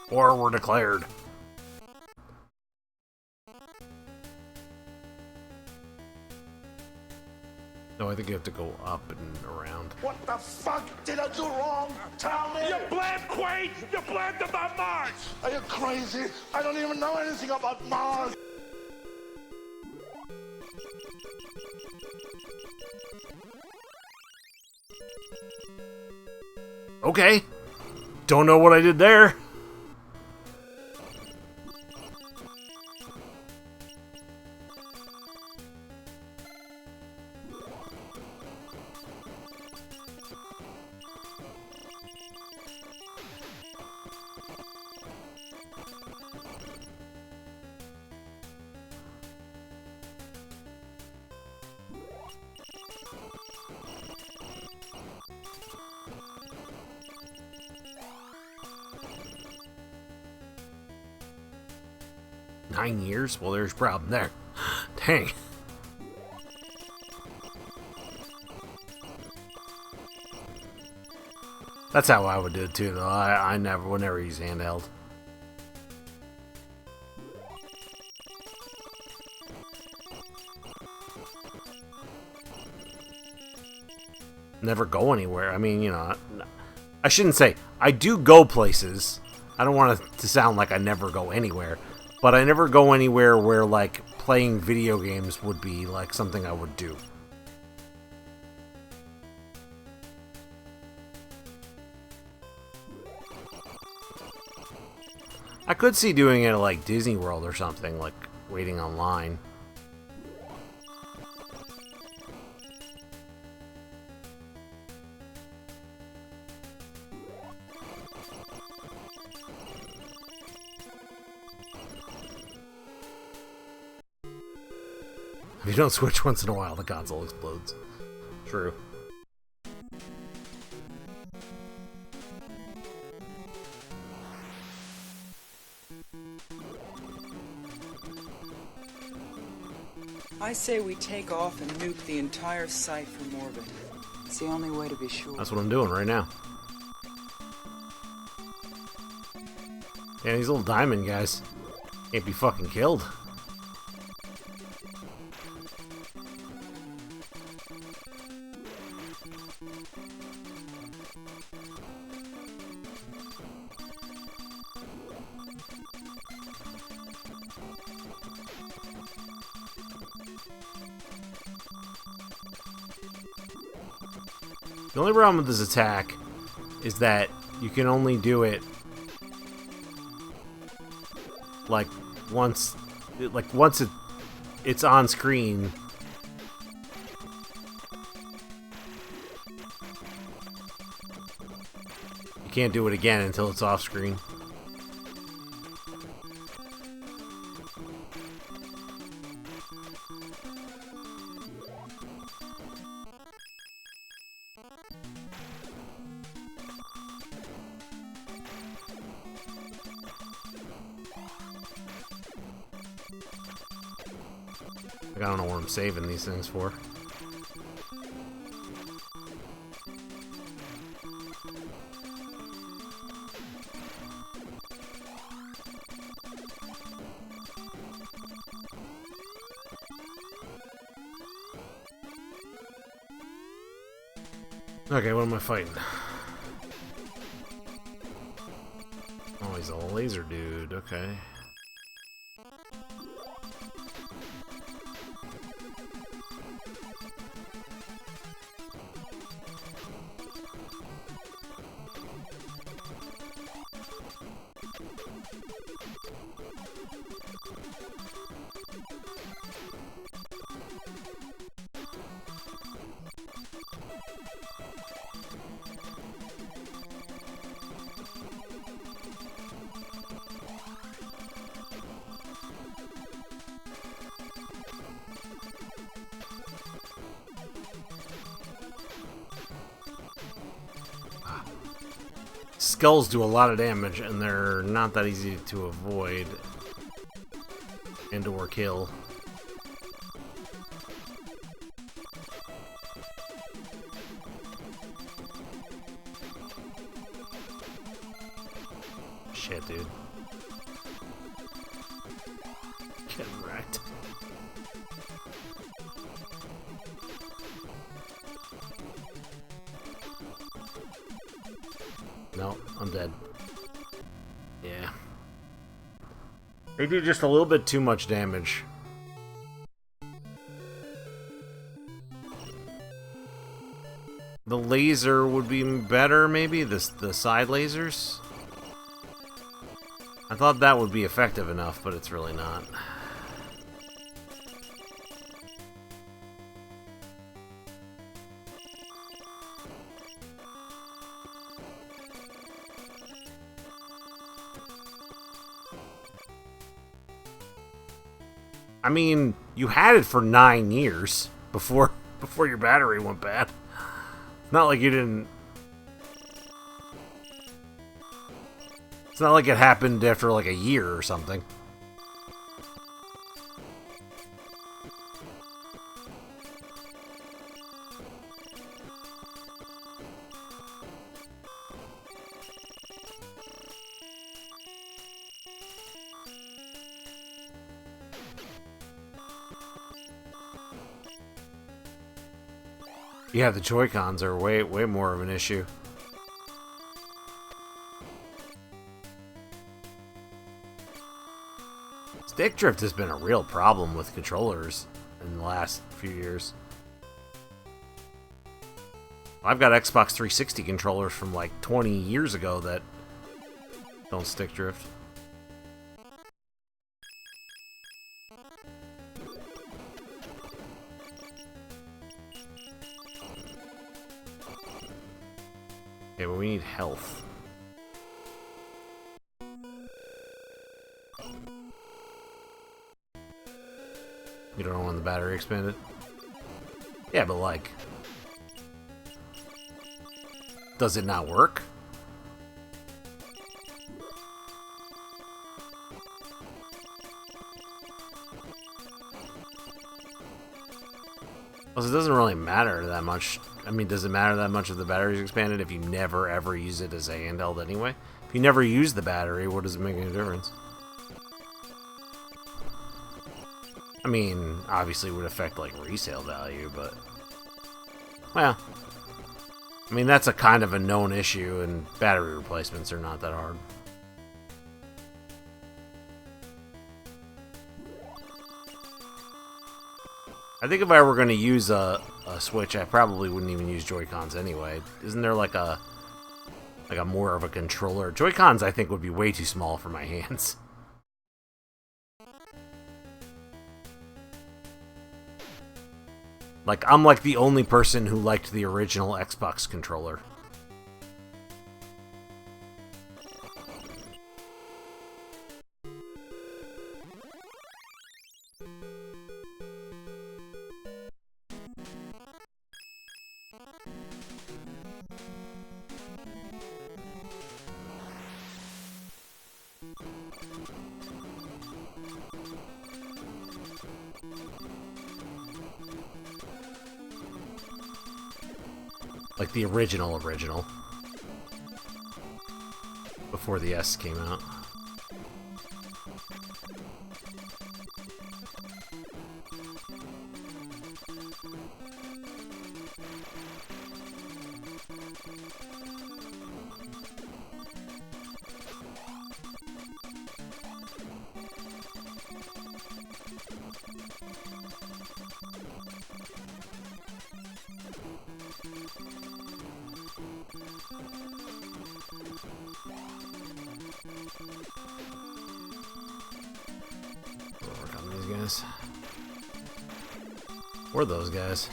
War were declared. No, I think you have to go up and around. What the fuck did I do wrong? Tell me! You blamed Quaid! You blamed about Mars! Are you crazy? I don't even know anything about Mars! Okay. Don't know what I did there. Nine years? Well, there's a problem there. Dang. That's how I would do it too, though. I never would never use handheld. Never go anywhere. I mean, you know, I shouldn't say I do go places. I don't want it to sound like I never go anywhere. But I never go anywhere where, like, playing video games would be, like, something I would do. I could see doing it at, like, Disney World or something, like, waiting online. If you don't switch once in a while, the console explodes. True. I say we take off and nuke the entire site from orbit. It's the only way to be sure. That's what I'm doing right now. Yeah, these little diamond guys can't be fucking killed. The only problem with this attack is that you can only do it like once it's on screen. You can't do it again until it's off screen. Like, I don't know what I'm saving these things for. Okay, what am I fighting? Oh, he's a laser dude, okay. Skulls do a lot of damage, and they're not that easy to avoid and or kill. Shit, dude. Getting wrecked. No, I'm dead. Yeah. They do just a little bit too much damage. The laser would be better, maybe? The side lasers? I thought that would be effective enough, but it's really not. I mean, you had it for 9 years before your battery went bad. It's not like you didn't... It's not like it happened after like a year or something. Yeah, the Joy-Cons are way more of an issue. Stick drift has been a real problem with controllers in the last few years. I've got Xbox 360 controllers from like 20 years ago that don't stick drift. Okay, but we need health. You don't know when the battery expanded? Yeah, but like... Does it not work? Well, it doesn't really matter that much. I mean, does it matter that much if the battery's expanded if you never ever use it as a handheld anyway? If you never use the battery, what does it make any difference? I mean, obviously it would affect like resale value, but... Well... I mean, that's a kind of a known issue, and battery replacements are not that hard. I think if I were going to use a Switch, I probably wouldn't even use Joy-Cons anyway. Isn't there like a more of a controller? Joy-Cons, I think, would be way too small for my hands. Like, I'm like the only person who liked the original Xbox controller. Like the original. Before the S came out. Work on these guys. Or those guys.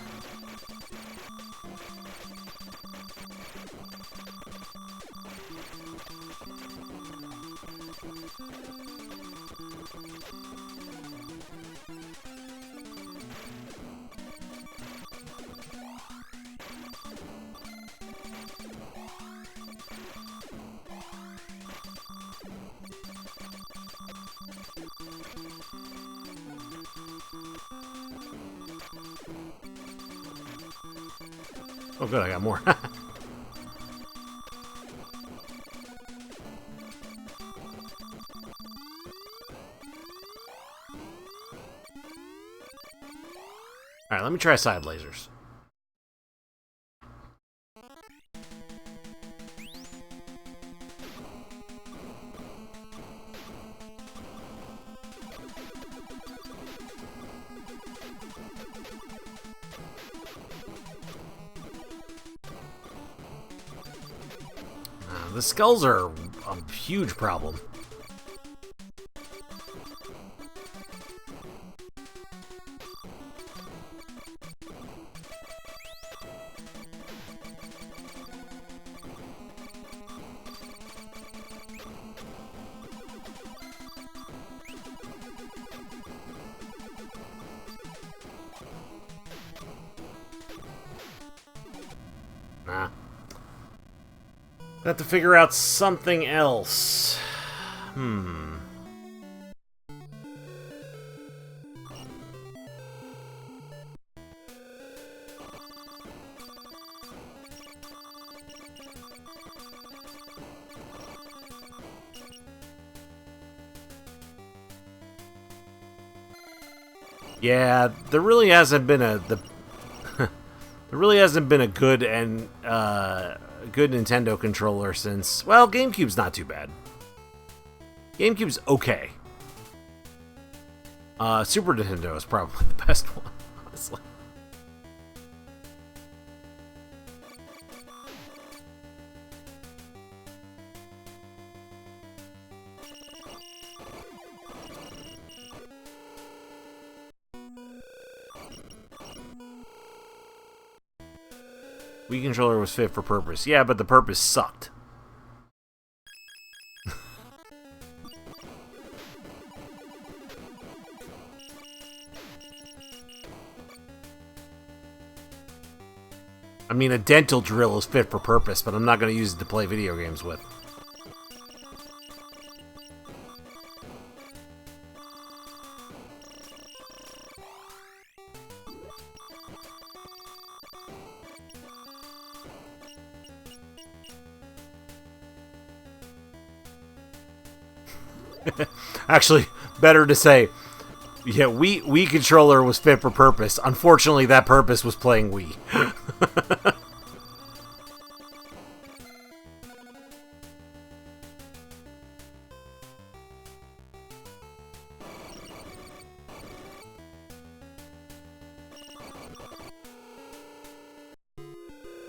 Oh good, I got more. Alright, let me try side lasers. The skulls are a huge problem. Nah. I have to figure out something else. Yeah, there really hasn't been a there really hasn't been a good and good Nintendo controller since, well, GameCube's not too bad. GameCube's okay. Super Nintendo is probably the best one, honestly. Wii controller was fit for purpose. Yeah, but the purpose sucked. I mean, a dental drill is fit for purpose, but I'm not going to use it to play video games with. Actually, better to say, yeah, Wii controller was fit for purpose. Unfortunately, that purpose was playing Wii.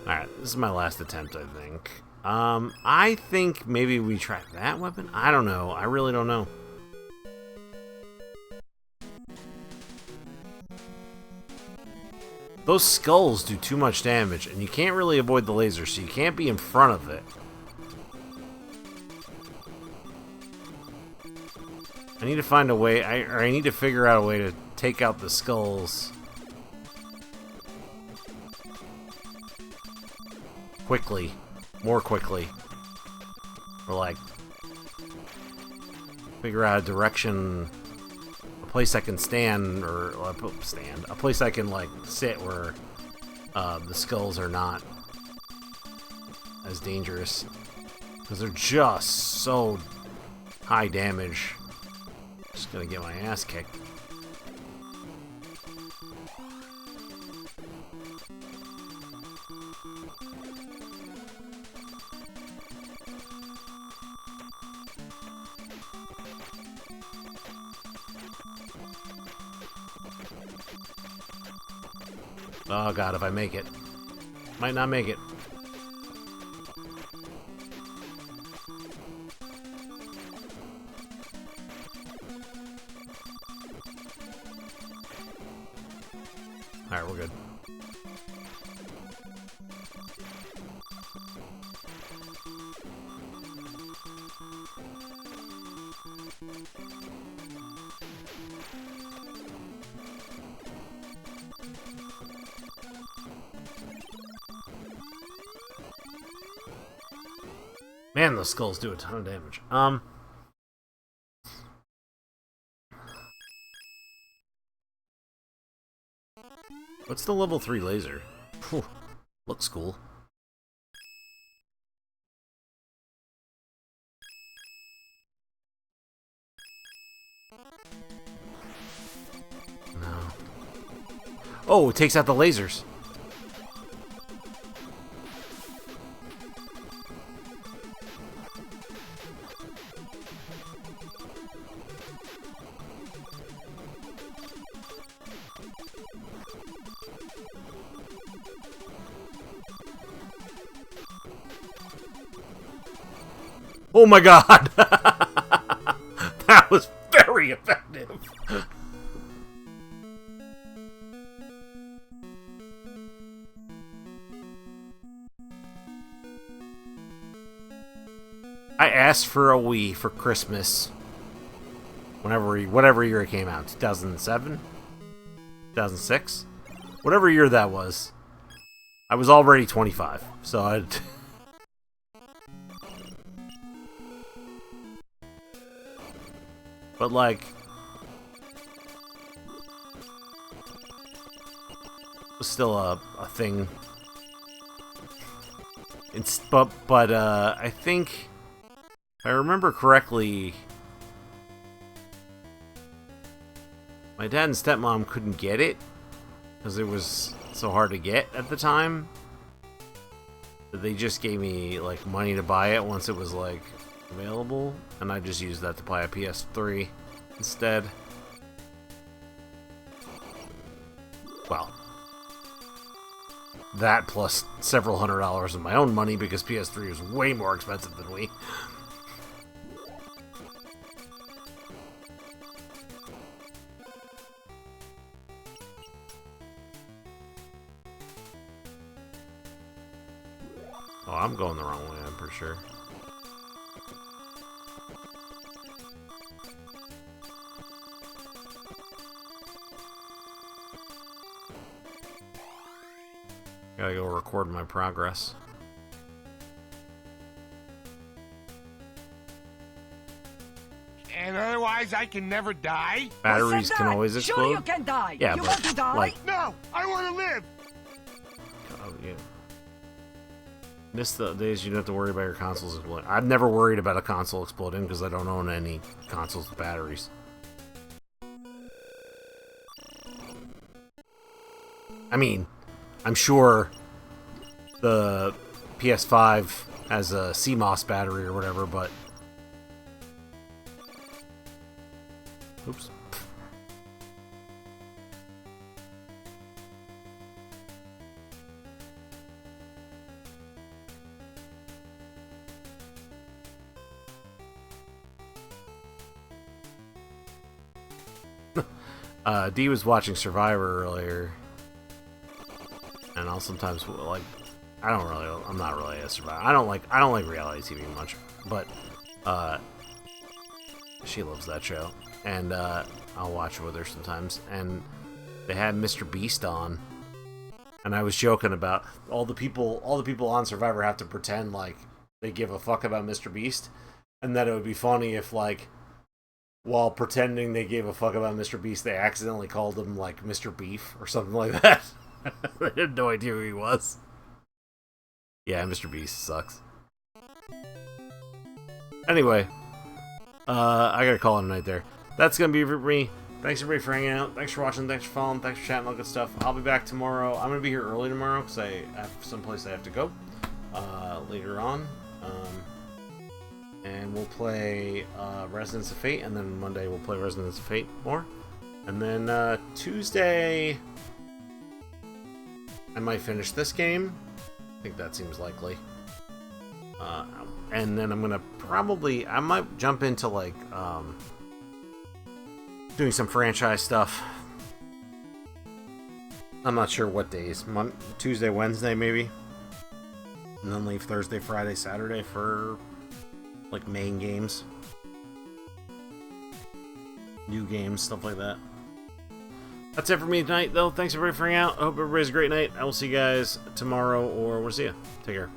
Alright, this is my last attempt, I think. I think maybe we try that weapon? I don't know. I really don't know. Those skulls do too much damage, and you can't really avoid the laser, so you can't be in front of it. I need to find a way, I need to figure out a way to take out the skulls quickly. More quickly. Or like figure out a direction, a place I can stand, or a place I can like sit where the skulls are not as dangerous. Because they're just so high damage. Just gonna get my ass kicked. Oh god, if I make it. Might not make it. Alright, we're good. Man, those skulls do a ton of damage. What's the level 3 laser? Whew, looks cool. No. Oh, it takes out the lasers. Oh my god! That was very effective! I asked for a Wii for Christmas. Whatever year it came out. 2007? 2006? Whatever year that was. I was already 25, so I'd... But, like, it was still a thing. But I think, if I remember correctly, my dad and stepmom couldn't get it because it was so hard to get at the time. They just gave me, like, money to buy it once it was, like, available, and I just used that to buy a PS3 instead. Well, that plus several $100s of my own money because PS3 was way more expensive than Wii. Oh, I'm going the wrong way, I'm pretty sure. Gotta go record my progress. And otherwise I can never die? Batteries can always explode? Sure you can die. Yeah, you but, want to die? like... No, I want to live. Oh, yeah. Miss the days you don't have to worry about your consoles exploding. I've never worried about a console exploding because I don't own any consoles with batteries. I mean, I'm sure the PS5 has a CMOS battery or whatever, but... Oops. Dee was watching Survivor earlier, and I'll sometimes like. I'm not really a Survivor. I don't like reality TV much, but she loves that show, and I'll watch it with her sometimes. And they had Mr. Beast on, and I was joking about all the people on Survivor have to pretend like they give a fuck about Mr. Beast, and that it would be funny if, like, while pretending they gave a fuck about Mr. Beast, they accidentally called him, like, Mr. Beef or something like that. They had no idea who he was. Yeah, Mr. Beast sucks. Anyway, I gotta call it a night there. That's gonna be it for me. Thanks everybody for hanging out. Thanks for watching. Thanks for following. Thanks for chatting, all good stuff. I'll be back tomorrow. I'm gonna be here early tomorrow because I have someplace I have to go later on. And we'll play Resonance of Fate, and then Monday we'll play Resonance of Fate more. And then Tuesday, I might finish this game. I think that seems likely. And then I'm gonna I might jump into like doing some franchise stuff. I'm not sure what days. Tuesday, Wednesday, maybe. And then leave Thursday, Friday, Saturday for like main games, new games, stuff like that. That's it for me tonight, though. Thanks everybody for hanging out. I hope everybody has a great night. I will see you guys tomorrow, or we'll see you. Take care.